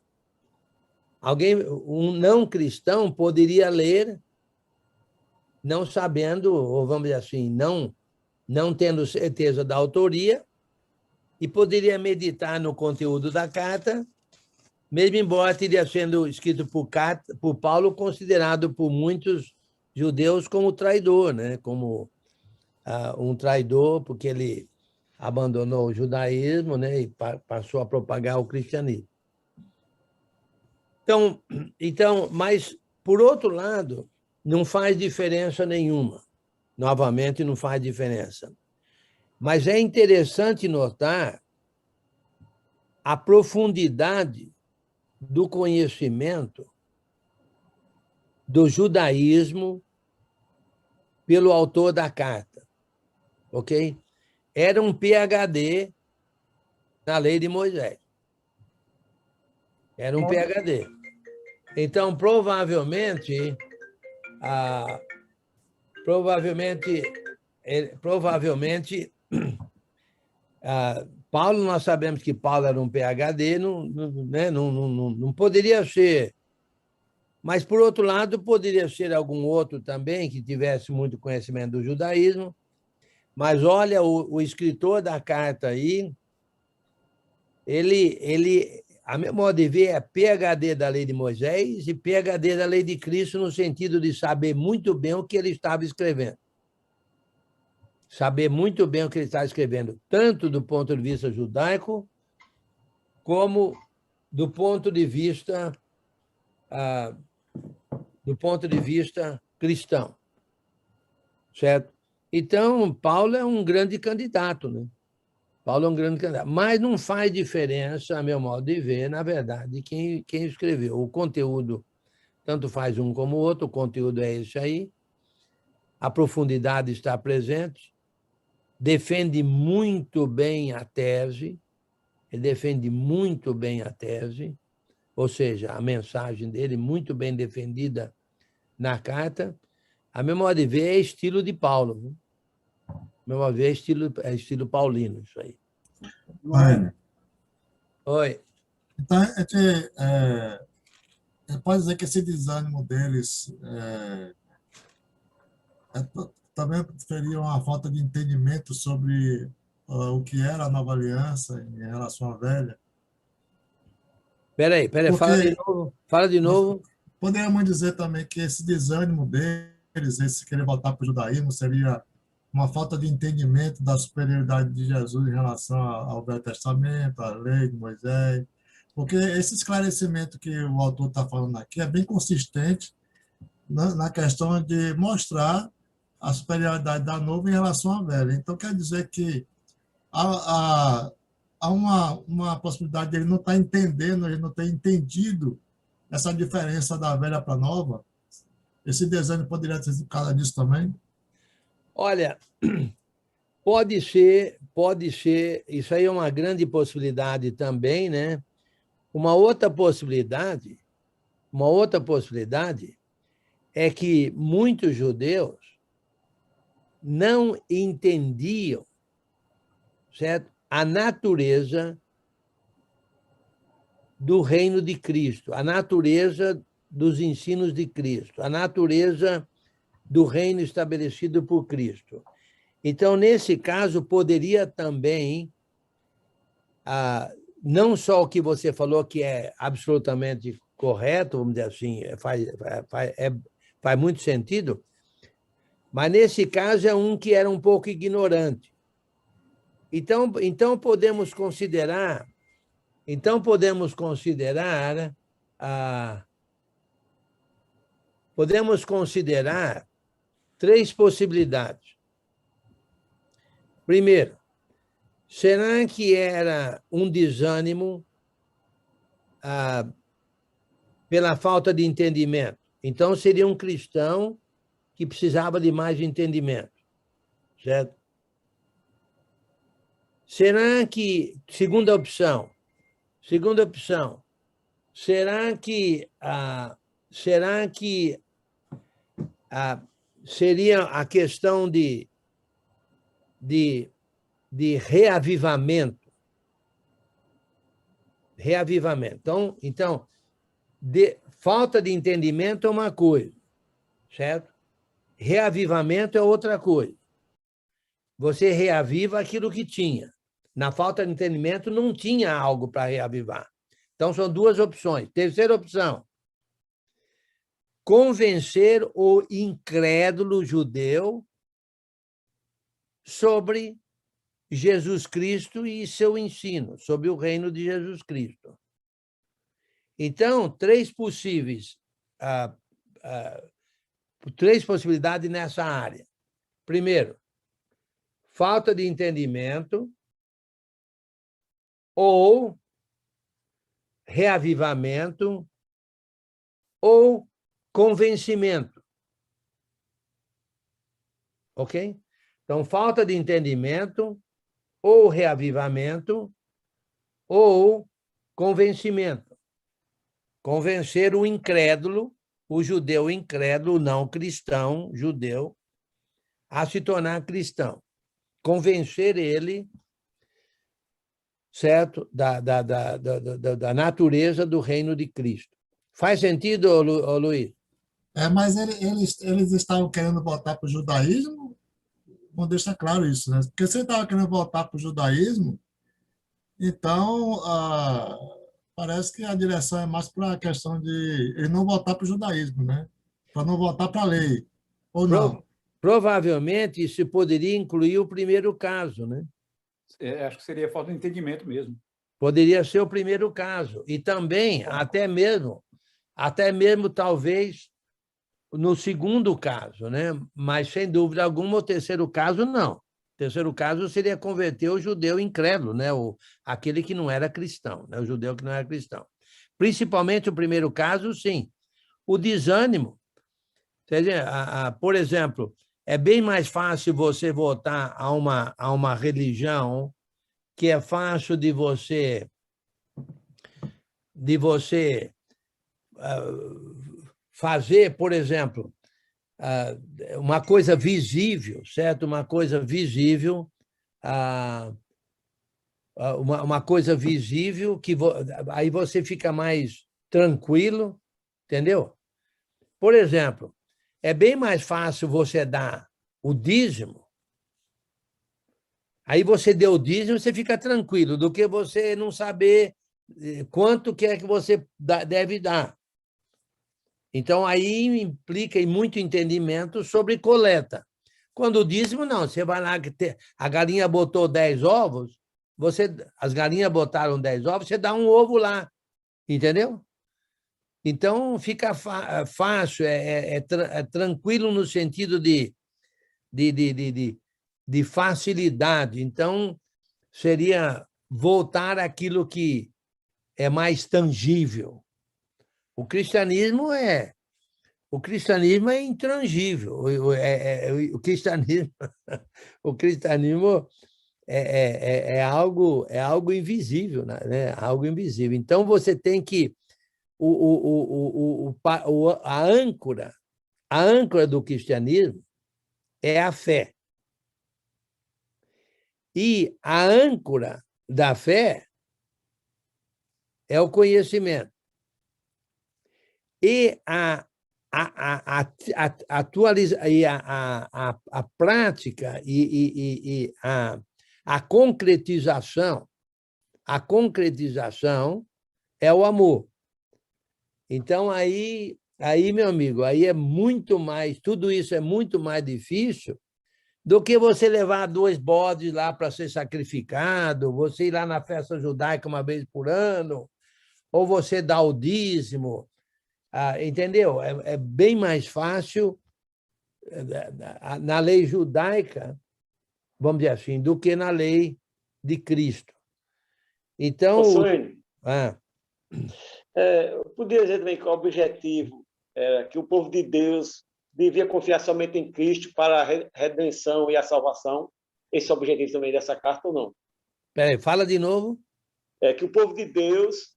um não cristão poderia ler, não sabendo, ou vamos dizer assim, não tendo certeza da autoria, e poderia meditar no conteúdo da carta, mesmo embora teria sendo escrito por Paulo, considerado por muitos judeus como traidor, né? Como um traidor, porque ele abandonou o judaísmo, né? E passou a propagar o cristianismo. Então, mas, por outro lado, não faz diferença nenhuma. Novamente, não faz diferença. Mas é interessante notar a profundidade do conhecimento do judaísmo pelo autor da carta, ok? Era um PhD na lei de Moisés. Era um PhD. Então, provavelmente Paulo, nós sabemos que Paulo era um PhD, não poderia ser. Mas, por outro lado, poderia ser algum outro também que tivesse muito conhecimento do judaísmo. Mas, olha, o escritor da carta aí a meu modo de ver, é PhD da lei de Moisés e PhD da lei de Cristo, no sentido de saber muito bem o que ele estava escrevendo. Saber muito bem o que ele está escrevendo, tanto do ponto de vista judaico, como do ponto de vista cristão, certo? Então, Paulo é um grande candidato, né? Paulo é um grande candidato, mas não faz diferença, a meu modo de ver, na verdade, quem escreveu. O conteúdo, tanto faz um como o outro, o conteúdo é esse aí, a profundidade está presente, defende muito bem a tese, ele defende muito bem a tese, ou seja, a mensagem dele muito bem defendida na carta. A meu modo de ver, é estilo de Paulo. Viu? A meu modo de ver, é estilo paulino, isso aí. Bueno, Oi. então, a gente pode dizer que esse desânimo deles também seria uma falta de entendimento sobre o que era a nova aliança em relação à velha. Peraí, Porque fala de novo. Poderíamos dizer também que esse desânimo deles, esse querer voltar para o judaísmo, seria uma falta de entendimento da superioridade de Jesus em relação ao Velho Testamento, à lei de Moisés, porque esse esclarecimento que o autor está falando aqui é bem consistente na questão de mostrar a superioridade da nova em relação à velha. Então, quer dizer que há uma possibilidade de ele não estar entendendo, ele não ter entendido essa diferença da velha para a nova. Esse desânimo poderia ter sido por causa disso também? Olha, pode ser, isso aí é uma grande possibilidade também, né? Uma outra possibilidade é que muitos judeus não entendiam, certo? A natureza do reino de Cristo, a natureza dos ensinos de Cristo, a natureza do reino estabelecido por Cristo. Então, nesse caso, poderia também, não só o que você falou, que é absolutamente correto, vamos dizer assim, faz muito sentido, mas nesse caso é um que era um pouco ignorante. Então podemos considerar três possibilidades. Primeiro, será que era um desânimo pela falta de entendimento? Então, seria um cristão que precisava de mais entendimento, certo? Será que, segunda opção, será que seria a questão de reavivamento? Então, falta de entendimento é uma coisa, certo? Reavivamento é outra coisa. Você reaviva aquilo que tinha. Na falta de entendimento, não tinha algo para reavivar. Então, são duas opções. Terceira opção, convencer o incrédulo judeu sobre Jesus Cristo e seu ensino, sobre o reino de Jesus Cristo. Então, três possibilidades nessa área. Primeiro, falta de entendimento ou reavivamento ou convencimento. Ok? Então, falta de entendimento ou reavivamento ou convencimento. Convencer o incrédulo, o judeu incrédulo, não cristão, judeu, a se tornar cristão. Convencer ele, certo, da natureza do reino de Cristo. Faz sentido, Luiz? Mas eles estavam querendo voltar para o judaísmo? Não deixa claro isso, né? Porque se ele estava querendo voltar para o judaísmo, Então, parece que a direção é mais para a questão de ele não voltar para o judaísmo, né? Para não voltar para a lei, ou não? Provavelmente isso poderia incluir o primeiro caso, né? Acho que seria falta de entendimento mesmo. Poderia ser o primeiro caso. E também, até mesmo talvez no segundo caso, né? Mas, sem dúvida alguma, o terceiro caso, não. O terceiro caso seria converter o judeu incrédulo, né? Aquele que não era cristão, né? O judeu que não era cristão. Principalmente o primeiro caso, sim. O desânimo. Quer dizer, por exemplo, é bem mais fácil você voltar a uma religião que é fácil de você fazer, por exemplo, uma coisa visível, certo? Uma coisa visível, uma coisa visível que aí você fica mais tranquilo, entendeu? Por exemplo, é bem mais fácil você dar o dízimo, aí você deu o dízimo, você fica tranquilo, do que você não saber quanto que é que você deve dar. Então, aí implica em muito entendimento sobre coleta. Quando o dízimo, não, você vai lá, a galinha botou 10 ovos, as galinhas botaram 10 ovos, você dá um ovo lá, entendeu? Então, fica fácil, tranquilo no sentido de facilidade. Então, seria voltar àquilo que é mais tangível. O cristianismo é intangível. O cristianismo, o cristianismo é algo invisível, né? Algo invisível. Então, você tem que a âncora do cristianismo é a fé. E a âncora da fé é o conhecimento. E a prática e a concretização é o amor. Então, aí, meu amigo, aí é muito mais, tudo isso é muito mais difícil do que você levar 2 bodes lá para ser sacrificado, você ir lá na festa judaica uma vez por ano, ou você dar o dízimo, entendeu? É bem mais fácil na lei judaica, vamos dizer assim, do que na lei de Cristo. Então, Sônia, podia dizer também que o objetivo era que o povo de Deus devia confiar somente em Cristo para a redenção e a salvação. Esse é o objetivo também dessa carta ou não? Peraí, fala de novo. É que o povo de Deus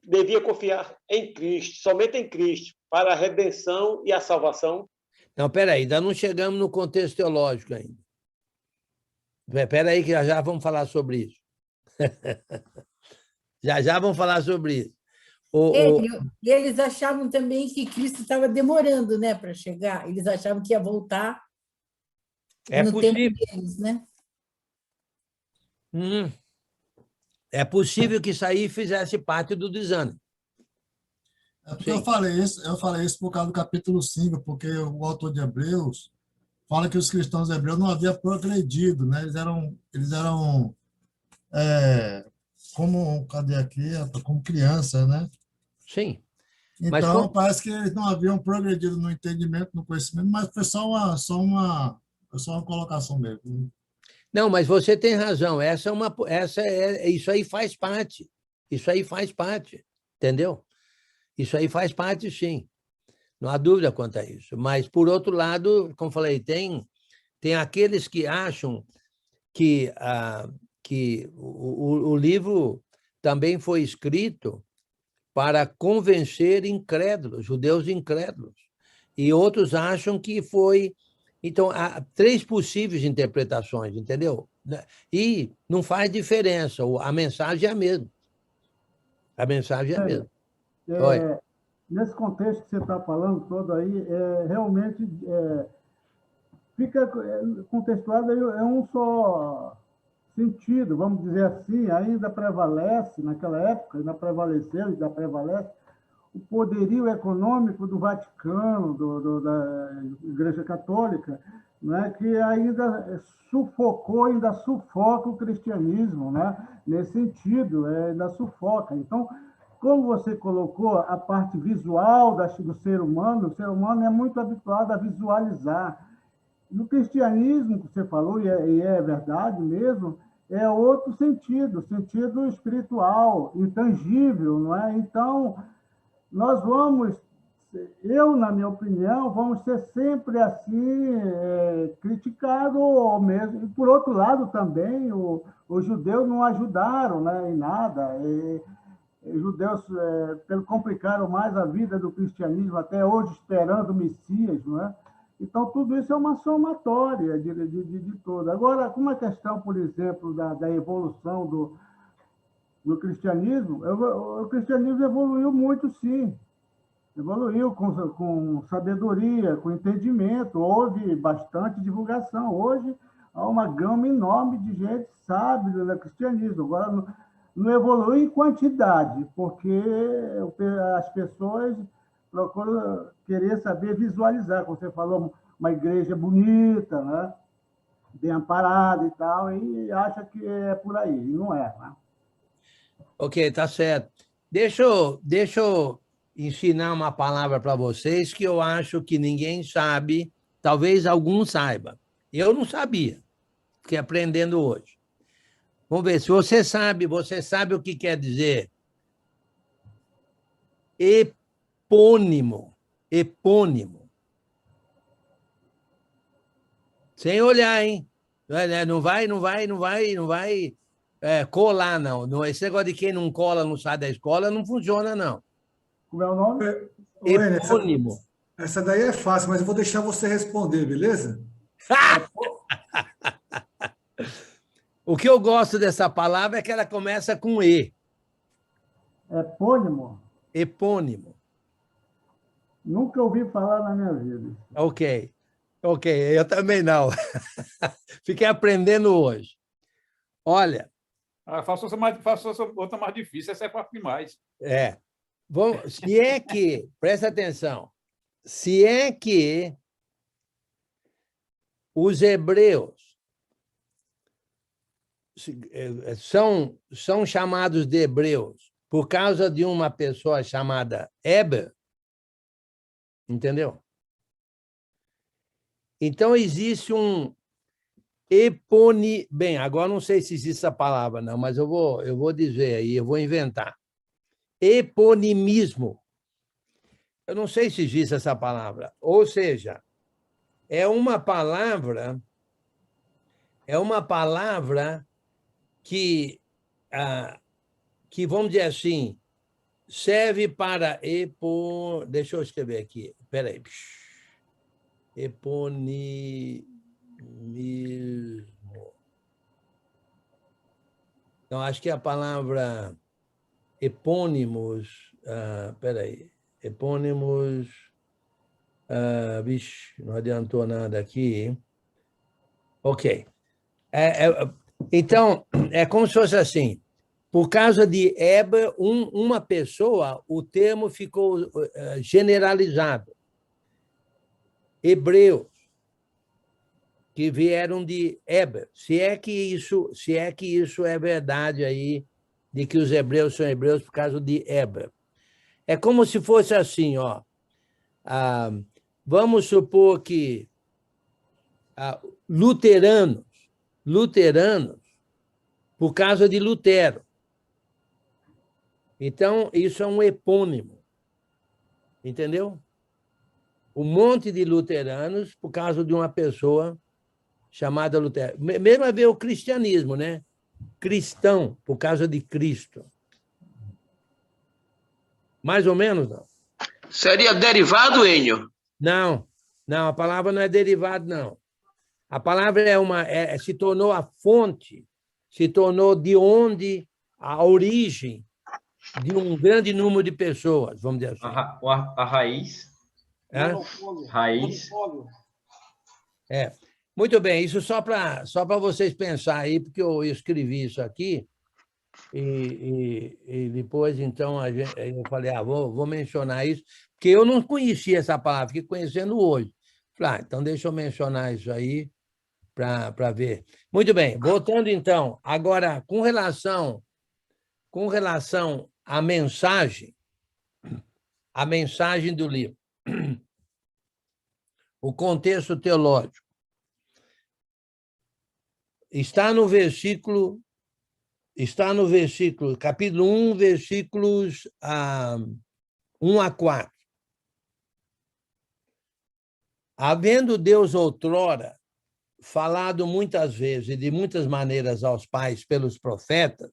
devia confiar em Cristo, somente em Cristo, para a redenção e a salvação. Não, peraí, ainda não chegamos no contexto teológico ainda. Peraí, que já vamos falar sobre isso. já vamos falar sobre isso. Eles achavam também que Cristo estava demorando, né, para chegar. Eles achavam que ia voltar no tempo deles, né? É possível que isso aí fizesse parte do desânimo. É porque eu falei isso por causa do capítulo 5, porque o autor de Hebreus fala que os cristãos hebreus não haviam progredido, né? Eles eram cadê aqui? Como criança, né? Sim. Então, parece que eles não haviam progredido no entendimento, no conhecimento, mas foi só uma colocação mesmo. Não, mas você tem razão. Isso aí faz parte. Isso aí faz parte, entendeu? Isso aí faz parte, sim. Não há dúvida quanto a isso. Mas, por outro lado, como falei, tem aqueles que acham que o livro também foi escrito para convencer incrédulos, judeus incrédulos. E outros acham que foi... Então, há 3 possíveis interpretações, entendeu? E não faz diferença, a mensagem é a mesma. A mensagem é a mesma. Nesse contexto que você está falando todo aí, fica contextuado, é um só sentido, vamos dizer assim, ainda prevalece, naquela época, ainda prevaleceu, ainda prevalece, o poderio econômico do Vaticano, da Igreja Católica, né, que ainda sufocou, ainda sufoca o cristianismo, né, nesse sentido, ainda sufoca. Então, como você colocou a parte visual do ser humano, o ser humano é muito habituado a visualizar. No cristianismo, que você falou, e é verdade mesmo, é outro sentido, sentido espiritual, intangível, não é? Então, nós vamos, eu, na minha opinião, vamos ser sempre assim, criticados, ou mesmo, e por outro lado também, os judeus não ajudaram, né, em nada, os judeus complicaram mais a vida do cristianismo, até hoje esperando o Messias, não é? Então, tudo isso é uma somatória de tudo. Agora, com uma questão, por exemplo, da evolução do cristianismo, o cristianismo evoluiu muito, sim. Evoluiu com sabedoria, com entendimento, houve bastante divulgação. Hoje, há uma gama enorme de gente sábia do cristianismo. Agora, não evolui em quantidade, porque as pessoas procuram querer saber visualizar, como você falou, uma igreja bonita, né? Bem amparada e tal, e acha que é por aí, e não é. Né? Ok, tá certo. Deixa eu ensinar uma palavra para vocês que eu acho que ninguém sabe, talvez algum saiba. Eu não sabia, fiquei aprendendo hoje. Vamos ver, se você sabe o que quer dizer epônimo. Epônimo. Sem olhar, hein? Não vai colar, não. Esse negócio de quem não cola não sai da escola não funciona, não. Como é o nome? Enio, Epônimo. essa daí é fácil, mas eu vou deixar você responder, beleza? O que eu gosto dessa palavra é que ela começa com E. Epônimo? Epônimo. Nunca ouvi falar na minha vida. Ok, eu também não. Fiquei aprendendo hoje. Olha. Faça outra mais difícil, essa é fácil demais. Se é que, presta atenção, se é que os hebreus são chamados de hebreus por causa de uma pessoa chamada Eber, entendeu? Então, existe um bem, agora não sei se existe essa palavra, não, mas eu vou dizer aí, eu vou inventar. Eponimismo. Eu não sei se existe essa palavra. Ou seja, é uma palavra que vamos dizer assim, serve para deixa eu escrever aqui. Espera aí. Eponimismo. Então, acho que a palavra epônimos, espera aí, epônimos, não adiantou nada aqui. Ok. Então, é como se fosse assim, por causa de Eber, uma pessoa, o termo ficou generalizado. Hebreus, que vieram de Eber, se é que isso é verdade aí, de que os hebreus são hebreus por causa de Eber. É como se fosse assim, ó. Vamos supor que luteranos, por causa de Lutero. Então, isso é um epônimo. Entendeu? Um monte de luteranos por causa de uma pessoa chamada Lutero. Mesmo a ver o cristianismo, né? Cristão, por causa de Cristo. Mais ou menos, não? Seria derivado, Enio? Não, a palavra não é derivado, não. A palavra se tornou a fonte, se tornou de onde a origem de um grande número de pessoas, vamos dizer assim. A raiz. Monopólio. Raiz. Monopólio. Muito bem, isso só para vocês pensar aí, porque eu escrevi isso aqui e depois, então, eu falei, vou mencionar isso, porque eu não conhecia essa palavra, fiquei conhecendo hoje. Falei, então deixa eu mencionar isso aí para ver. Muito bem, voltando então, agora, com relação à mensagem do livro, o contexto teológico, está no versículo, capítulo 1, versículos 1 a 4. Havendo Deus outrora falado muitas vezes e de muitas maneiras aos pais pelos profetas,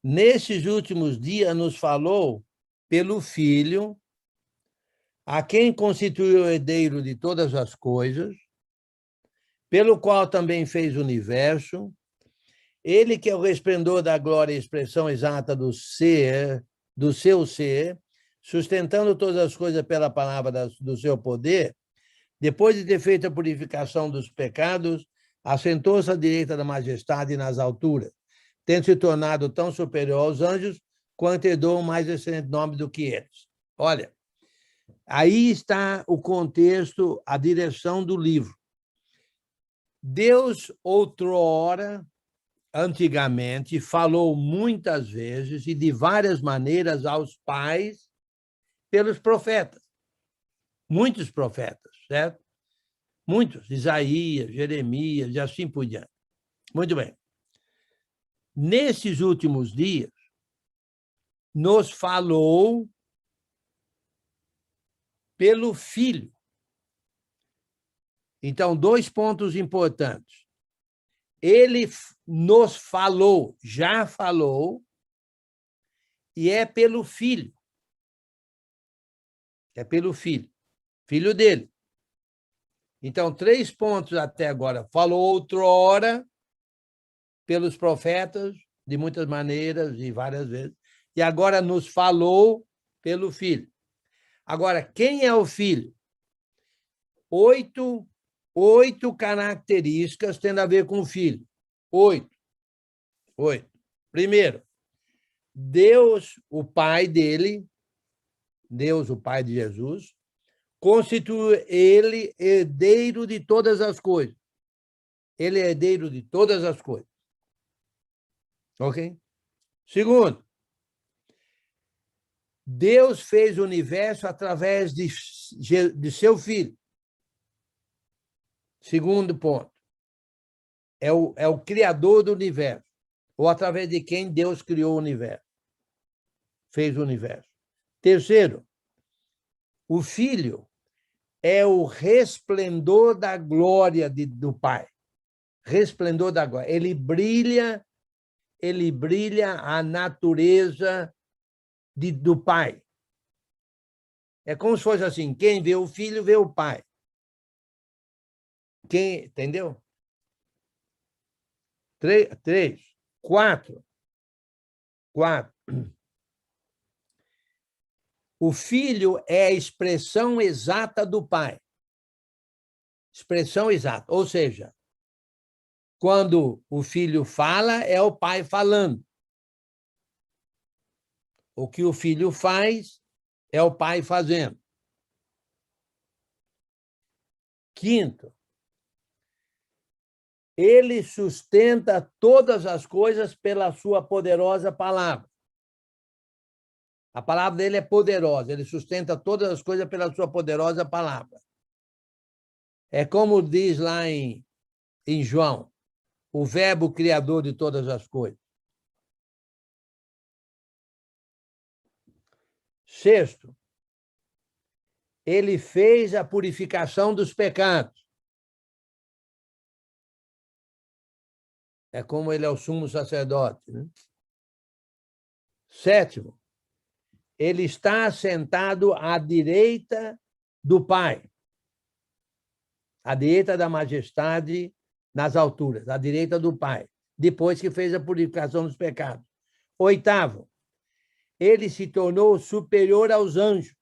nesses últimos dias nos falou pelo Filho, a quem constituiu o herdeiro de todas as coisas, pelo qual também fez o universo, ele que é o resplendor da glória e expressão exata do seu ser, sustentando todas as coisas pela palavra do seu poder, depois de ter feito a purificação dos pecados, assentou-se à direita da majestade nas alturas, tendo se tornado tão superior aos anjos, quanto herdou um mais excelente nome do que eles. Olha, aí está o contexto, a direção do livro. Deus, outrora, antigamente, falou muitas vezes e de várias maneiras aos pais pelos profetas. Muitos profetas, certo? Muitos, Isaías, Jeremias e assim por diante. Muito bem. Nesses últimos dias, nos falou pelo Filho. Então, 2 pontos importantes. Ele nos falou, já falou, e é pelo Filho. É pelo Filho. Filho dele. Então, 3 pontos até agora. Falou outrora pelos profetas, de muitas maneiras e várias vezes, e agora nos falou pelo Filho. Agora, quem é o Filho? 8 características tendo a ver com o Filho. 8. Primeiro, Deus, o Pai dele, Deus, o Pai de Jesus, constitui ele herdeiro de todas as coisas. Ele é herdeiro de todas as coisas. Ok? Segundo, Deus fez o universo através de seu Filho. Segundo ponto, é o criador do universo, ou através de quem Deus criou o universo, fez o universo. Terceiro, o Filho é o resplendor da glória do Pai. Resplendor da glória. Ele brilha a natureza do Pai. É como se fosse assim, quem vê o Filho, vê o Pai. Entendeu? 4. O Filho é a expressão exata do Pai. Expressão exata. Ou seja, quando o Filho fala, é o Pai falando. O que o Filho faz, é o Pai fazendo. 5, ele sustenta todas as coisas pela sua poderosa palavra. A palavra dele é poderosa, ele sustenta todas as coisas pela sua poderosa palavra. É como diz lá em João, o verbo criador de todas as coisas. 6, ele fez a purificação dos pecados. É como ele é o sumo sacerdote. Né? 7, ele está assentado à direita do Pai, à direita da majestade nas alturas, à direita do Pai, depois que fez a purificação dos pecados. 8, ele se tornou superior aos anjos.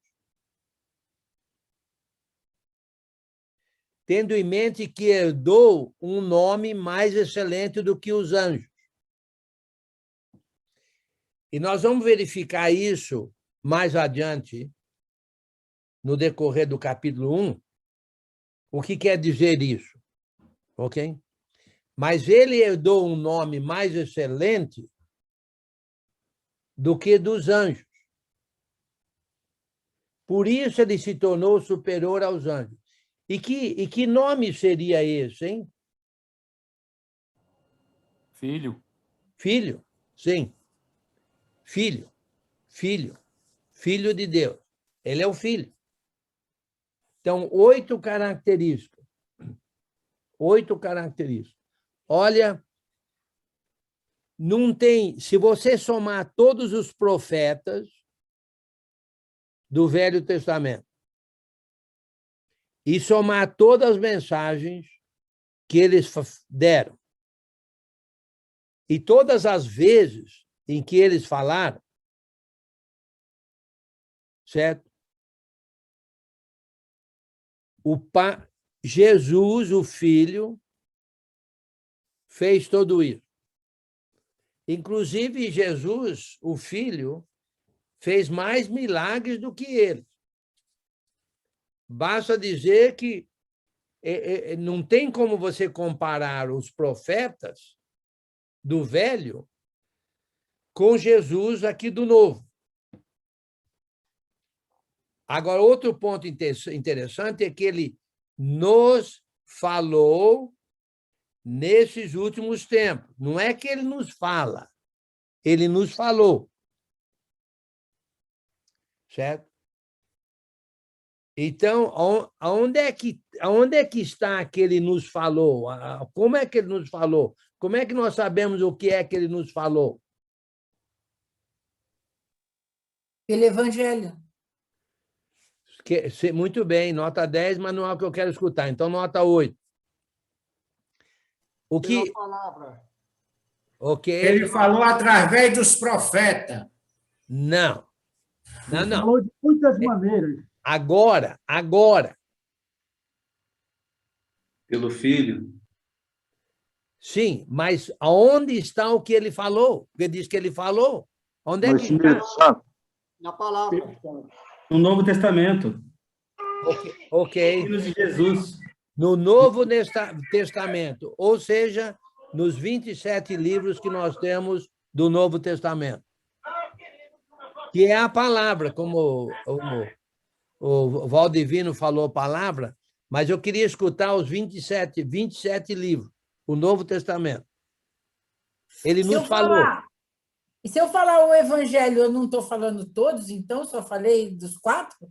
tendo em mente que herdou um nome mais excelente do que os anjos. E nós vamos verificar isso mais adiante, no decorrer do capítulo 1, o que quer dizer isso, ok? Mas ele herdou um nome mais excelente do que dos anjos. Por isso ele se tornou superior aos anjos. E que nome seria esse, hein? Filho. Filho, sim. Filho, filho, filho de Deus. Ele é o filho. Então, 8 características. 8 características. Olha, não tem... Se você somar todos os profetas do Velho Testamento e somar todas as mensagens que eles deram e todas as vezes em que eles falaram, certo? Jesus, o Filho, fez tudo isso. Inclusive, Jesus, o Filho, fez mais milagres do que ele. Basta dizer que não tem como você comparar os profetas do Velho com Jesus aqui do Novo. Agora, outro ponto interessante é que ele nos falou nesses últimos tempos. Não é que ele nos fala, ele nos falou. Certo? Então, aonde é que está que ele nos falou? Como é que ele nos falou? Como é que nós sabemos o que é que ele nos falou? Pelo Evangelho. Muito bem, nota 10, mas não é o que eu quero escutar. Então, nota 8. O que... Pela palavra. Ok. Ele falou através dos profetas. Não. Não, não. Falou de muitas maneiras. Agora. Pelo Filho. Sim, mas aonde está o que ele falou? Porque diz que ele falou. Onde é que está? Na palavra. No Novo Testamento. Ok. Filhos de Jesus. No Novo Testamento, ou seja, nos 27 livros que nós temos do Novo Testamento. Que é a palavra, como o Valdivino falou palavra, mas eu queria escutar os 27 livros, o Novo Testamento. Ele nos falou. E se eu falar o Evangelho, eu não estou falando todos, então só falei dos 4?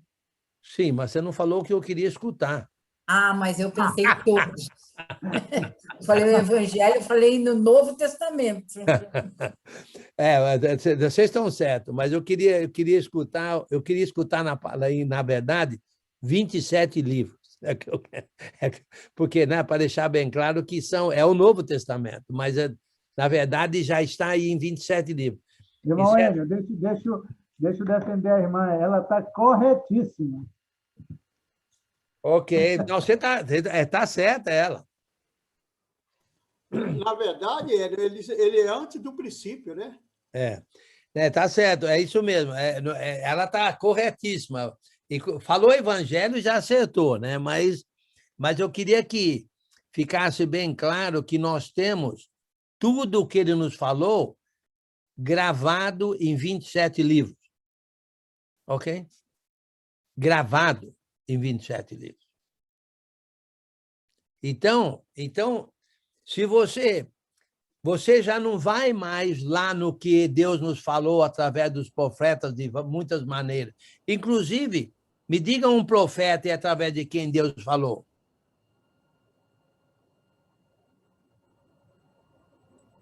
Sim, mas você não falou o que eu queria escutar. Ah, mas eu pensei todos. Eu falei o Evangelho, eu falei no Novo Testamento. Vocês estão certos, mas eu queria escutar, na verdade, 27 livros. Porque, né, para deixar bem claro que é o Novo Testamento, mas, na verdade, já está aí em 27 livros. Irmão Hélio, deixa eu defender a irmã. Ela está corretíssima. Ok, não, você está certa, ela. Na verdade, ele é antes do princípio, né? Tá certo, é isso mesmo. Ela está corretíssima. E falou evangelho, já acertou, né? Mas eu queria que ficasse bem claro que nós temos tudo o que ele nos falou gravado em 27 livros. Ok? Gravado em 27 livros. Então, se você já não vai mais lá no que Deus nos falou através dos profetas de muitas maneiras. Inclusive, me diga um profeta e através de quem Deus falou.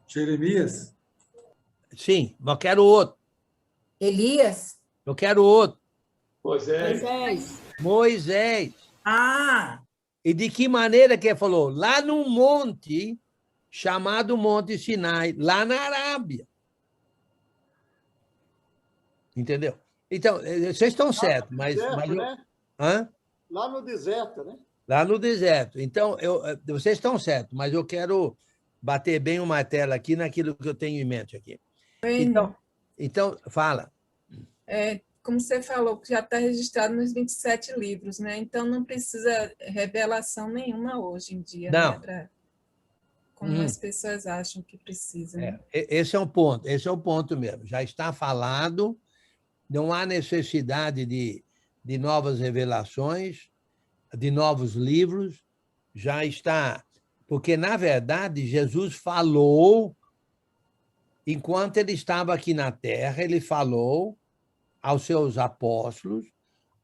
Jeremias? Sim, mas eu quero outro. Elias? Eu quero outro. Moisés. Ah! E de que maneira que ele falou? Lá num monte chamado Monte Sinai, lá na Arábia. Entendeu? Então, vocês estão certos, mas... Deserto, né? Hã? Lá no deserto, né? Lá no deserto. Então, vocês estão certos, mas eu quero bater bem o martelo aqui naquilo que eu tenho em mente aqui. Então fala. Como você falou, que já está registrado nos 27 livros, né? Então não precisa revelação nenhuma hoje em dia, Não. né? Como as pessoas acham que precisa. Né? Esse é o ponto mesmo. Já está falado, não há necessidade de novas revelações, de novos livros, já está. Porque, na verdade, Jesus falou, enquanto ele estava aqui na Terra, ele falou aos seus apóstolos,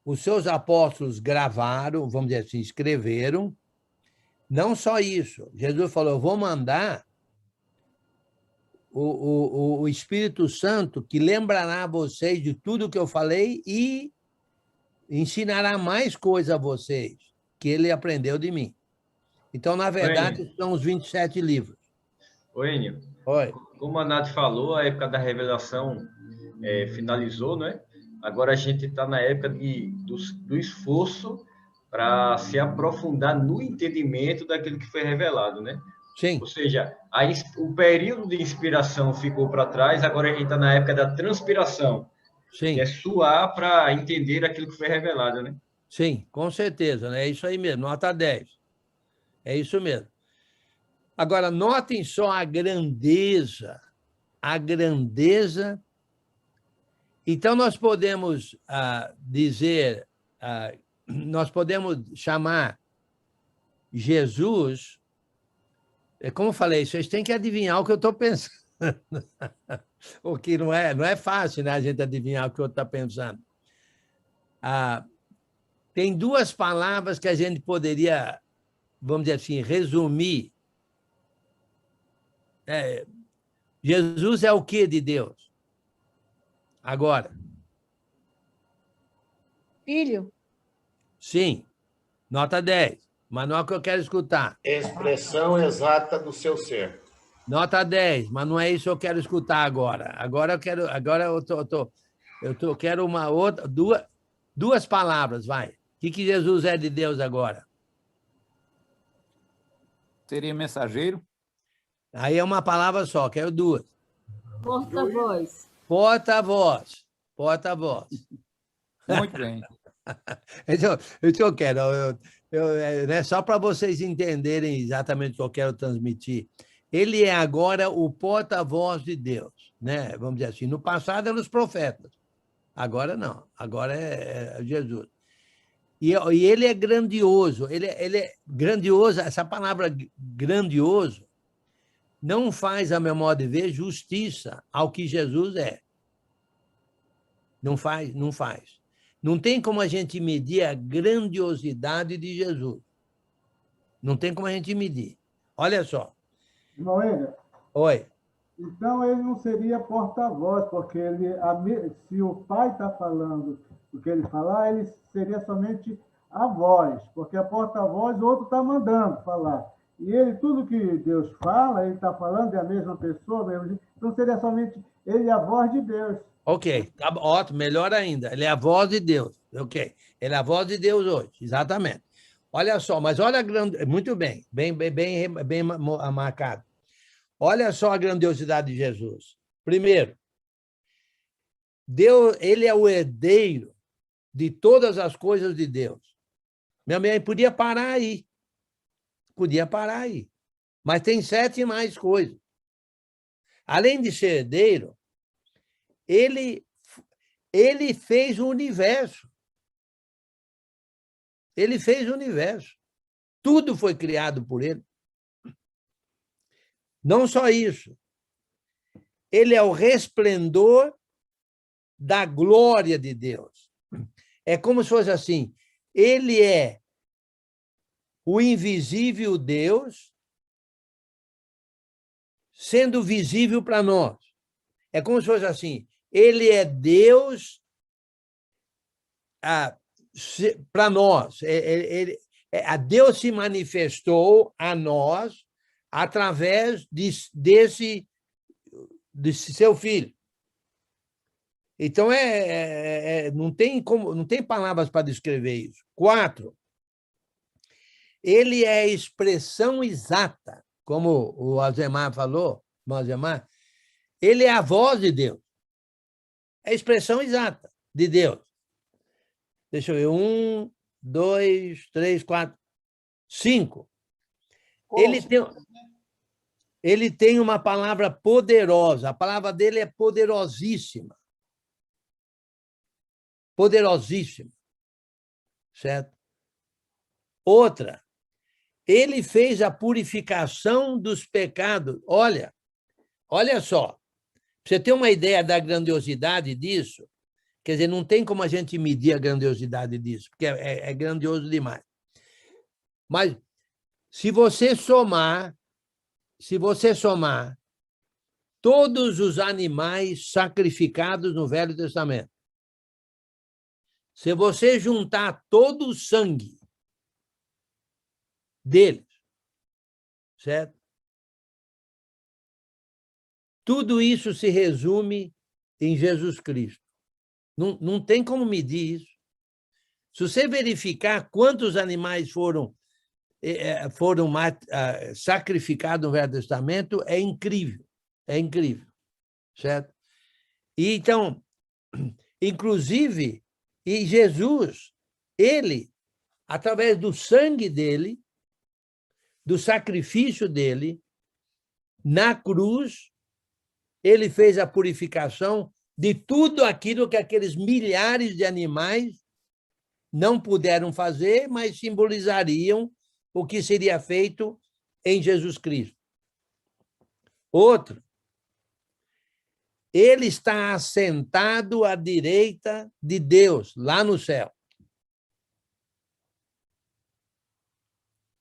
os seus apóstolos gravaram, vamos dizer assim, escreveram. Não só isso, Jesus falou, eu vou mandar o Espírito Santo, que lembrará a vocês de tudo que eu falei e ensinará mais coisas a vocês, que ele aprendeu de mim. Então, na verdade, são os 27 livros. Enio, Oi. como a Nath falou, a época da revelação finalizou, né? Agora a gente está na época do esforço para se aprofundar no entendimento daquilo que foi revelado, né? Sim. Ou seja, o período de inspiração ficou para trás, agora a gente está na época da transpiração. Sim. Que é suar para entender aquilo que foi revelado, né? Sim, com certeza, né? É isso aí mesmo, nota 10. É isso mesmo. Agora, notem só a grandeza. A grandeza. Então, nós podemos dizer, nós podemos chamar Jesus, como eu falei, vocês têm que adivinhar o que eu estou pensando. O que não é fácil, né, a gente adivinhar o que o outro está pensando. Tem duas palavras que a gente poderia, vamos dizer assim, resumir. Jesus é o que de Deus? Agora. Filho. Sim, nota 10. Mas não é o que eu quero escutar. Expressão exata do seu ser. Nota 10, mas não é isso que eu quero escutar agora. Agora eu quero uma outra, duas palavras, vai. O que Jesus é de Deus agora? Seria mensageiro? Aí é uma palavra só, quero duas. Porta-voz. Porta-voz. Porta-voz. Muito bem. Isso eu quero. Né, só para vocês entenderem exatamente o que eu quero transmitir. Ele é agora o porta-voz de Deus, né? Vamos dizer assim. No passado eram os profetas. Agora não. Agora é Jesus. E ele é grandioso. Ele é grandioso. Essa palavra grandioso não faz, a meu modo de ver, justiça ao que Jesus é. Não faz, não faz. Não tem como a gente medir a grandiosidade de Jesus. Não tem como a gente medir. Olha só. Irmão Enio. Oi. Então, ele não seria porta-voz, porque se o pai está falando o que ele falar, ele seria somente a voz, porque a porta-voz o outro está mandando falar. E ele, tudo que Deus fala, ele está falando, é a mesma pessoa, mesmo, então seria somente ele a voz de Deus. Ok, tá ótimo, melhor ainda. Ele é a voz de Deus. Ok, ele é a voz de Deus hoje, exatamente. Olha só, mas olha a grande... Muito bem, bem marcado. Olha só a grandiosidade de Jesus. Primeiro, Deus, ele é o herdeiro de todas as coisas de Deus. Minha mãe podia parar aí. Podia parar aí. Mas tem 7 mais coisas. Além de ser herdeiro, ele fez o universo. Ele fez o universo. Tudo foi criado por ele. Não só isso. Ele é o resplendor da glória de Deus. É como se fosse assim, ele é o invisível Deus sendo visível para nós. É como se fosse assim, ele é Deus para nós. A Deus se manifestou a nós através desse seu filho. Então, não tem palavras para descrever isso. 4, ele é a expressão exata, como o Azemar falou, o Azemar, ele é a voz de Deus. É a expressão exata de Deus. Deixa eu ver, 1, 2, 3, 4, 5. Ele tem uma palavra poderosa, a palavra dele é poderosíssima. Poderosíssima. Certo? Outra, ele fez a purificação dos pecados. Olha só, para você ter uma ideia da grandiosidade disso, quer dizer, não tem como a gente medir a grandiosidade disso, porque é grandioso demais. Mas se você somar todos os animais sacrificados no Velho Testamento, se você juntar todo o sangue deles, certo? Tudo isso se resume em Jesus Cristo. Não tem como medir isso. Se você verificar quantos animais foram sacrificados no Velho Testamento, é incrível, certo? E então, inclusive, e Jesus, ele, através do sangue dele, do sacrifício dele, na cruz, ele fez a purificação de tudo aquilo que aqueles milhares de animais não puderam fazer, mas simbolizariam o que seria feito em Jesus Cristo. Outro, ele está assentado à direita de Deus, lá no céu.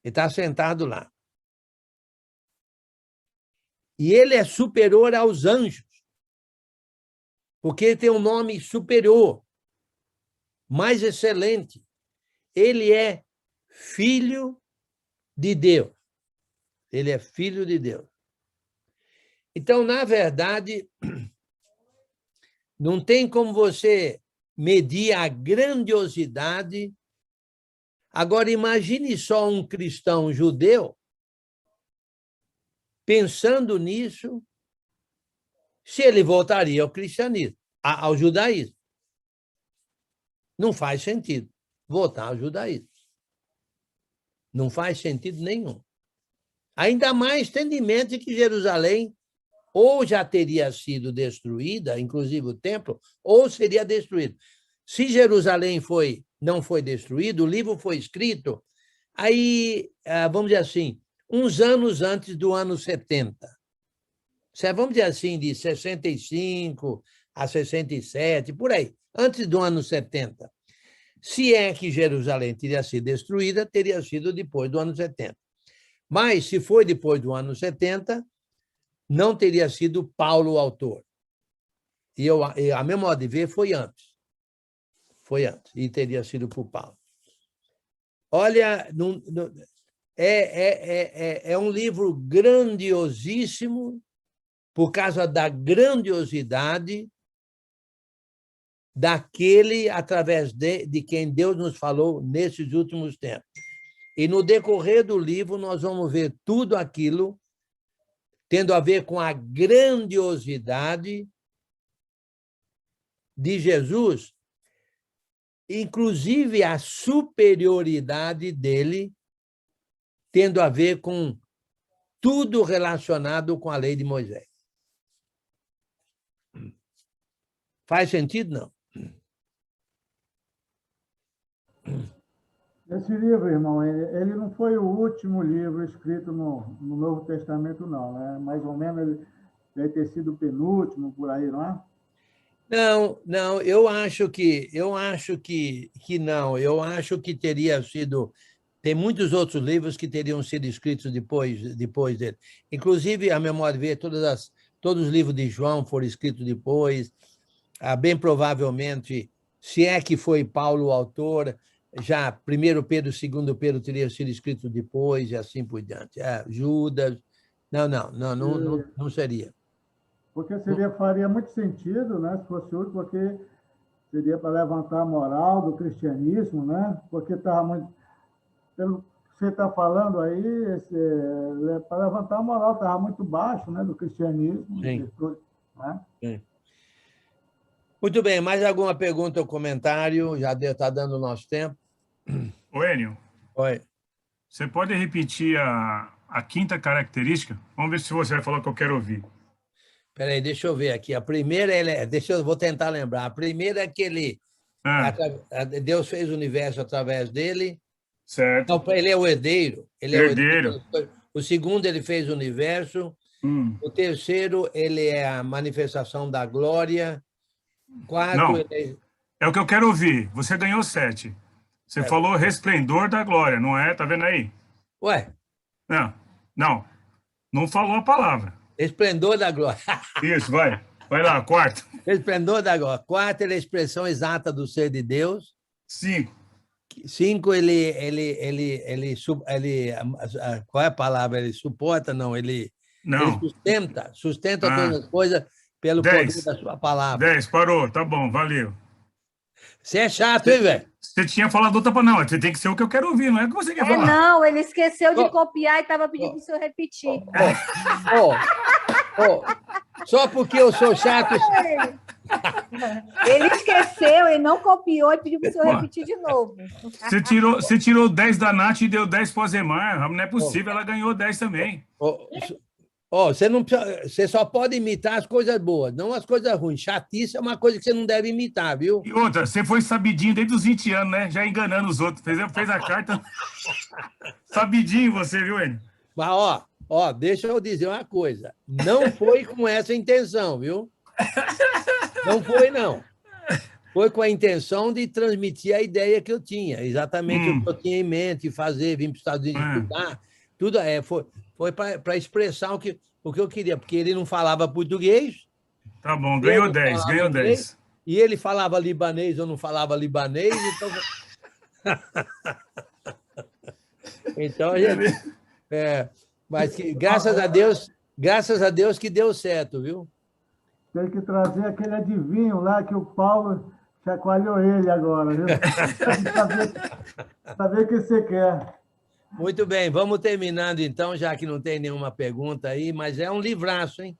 Ele está sentado lá. E ele é superior aos anjos, porque ele tem um nome superior, mais excelente. Ele é filho de Deus. Ele é filho de Deus. Então, na verdade, não tem como você medir a grandiosidade. Agora, imagine só um cristão judeu pensando nisso, se ele voltaria ao cristianismo, ao judaísmo. Não faz sentido voltar ao judaísmo. Não faz sentido nenhum. Ainda mais tendo em mente que Jerusalém ou já teria sido destruída, inclusive o templo, ou seria destruído. Se Jerusalém não foi destruído, o livro foi escrito, aí, vamos dizer assim, uns anos antes do ano 70. Vamos dizer assim, de 65 a 67, por aí, antes do ano 70. Se é que Jerusalém teria sido destruída, teria sido depois do ano 70. Mas, se foi depois do ano 70, não teria sido Paulo o autor. E a meu modo de ver, foi antes. Foi antes, e teria sido por Paulo. Olha, é um livro grandiosíssimo, por causa da grandiosidade daquele através de quem Deus nos falou nesses últimos tempos. E no decorrer do livro, nós vamos ver tudo aquilo tendo a ver com a grandiosidade de Jesus, inclusive a superioridade dele, tendo a ver com tudo relacionado com a lei de Moisés. Faz sentido, não? Esse livro, irmão, ele não foi o último livro escrito no Novo Testamento, não, né? Mais ou menos ele deve ter sido o penúltimo, por aí, não é? Não, eu acho que não. Eu acho que teria sido... Tem muitos outros livros que teriam sido escritos depois dele. Inclusive, a memória vê, todos os livros de João foram escritos depois. Bem provavelmente, se é que foi Paulo o autor, já 1 Pedro, 2 Pedro teria sido escrito depois e assim por diante. Judas... Não seria. Porque faria muito sentido, né, se fosse útil, porque seria para levantar a moral do cristianismo, né? Porque estava muito... você está falando aí, para levantar a moral, estava muito baixo, né, do cristianismo. Sim. Né? Sim. Muito bem, mais alguma pergunta ou comentário? Já está dando o nosso tempo. Ô, Enio, Oi. você pode repetir a quinta característica? Vamos ver se você vai falar o que eu quero ouvir. Espera aí, deixa eu ver aqui. A primeira, vou tentar lembrar. A primeira é que Deus fez o universo através dele. Certo. Não, ele é o herdeiro. Ele Herdeiro. É o herdeiro. O segundo, ele fez o universo. O terceiro, ele é a manifestação da glória. Quarto, Não, ele... é o que eu quero ouvir. Você ganhou 7. Você falou resplendor da glória, não é? Tá vendo aí? Ué? Não falou a palavra. Esplendor da glória. Isso, vai. Vai lá, quarto. Esplendor da glória. Quarto, ele é a expressão exata do ser de Deus. 5. 5, qual é a palavra? Ele suporta? Não, ele sustenta todas as coisas pelo 10. poder da sua palavra. 10, parou, tá bom, valeu. Você é chato, hein, velho? Você tinha falado outra palavra. Não, você tem que ser o que eu quero ouvir, não é o que você quer falar. Não, ele esqueceu de copiar e estava pedindo para o senhor repetir. Só porque eu sou chato... Ele esqueceu, ele não copiou e pediu para o senhor repetir de novo. Você tirou 10 da Nath e deu 10 para o Zemar. Não é possível, ela ganhou 10 também. Você só pode imitar as coisas boas, não as coisas ruins. Chatice é uma coisa que você não deve imitar, viu? E outra, você foi sabidinho desde os 20 anos, né? Já enganando os outros. Fez a carta. Sabidinho você, viu, Enio? Mas, deixa eu dizer uma coisa. Não foi com essa intenção, viu? Não foi, não. Foi com a intenção de transmitir a ideia que eu tinha. Exatamente o que eu tinha em mente, fazer, vir para os Estados Unidos estudar. Tudo foi para expressar o que eu queria, porque ele não falava português. Tá bom, ganhou 10, ganhou 10. E ele falava libanês, eu não falava libanês, então... Então, a gente... mas graças a Deus que deu certo, viu? Tem que trazer aquele adivinho lá que o Paulo chacoalhou ele agora, viu? Saber o que você quer. Muito bem, vamos terminando então, já que não tem nenhuma pergunta aí, mas é um livraço, hein?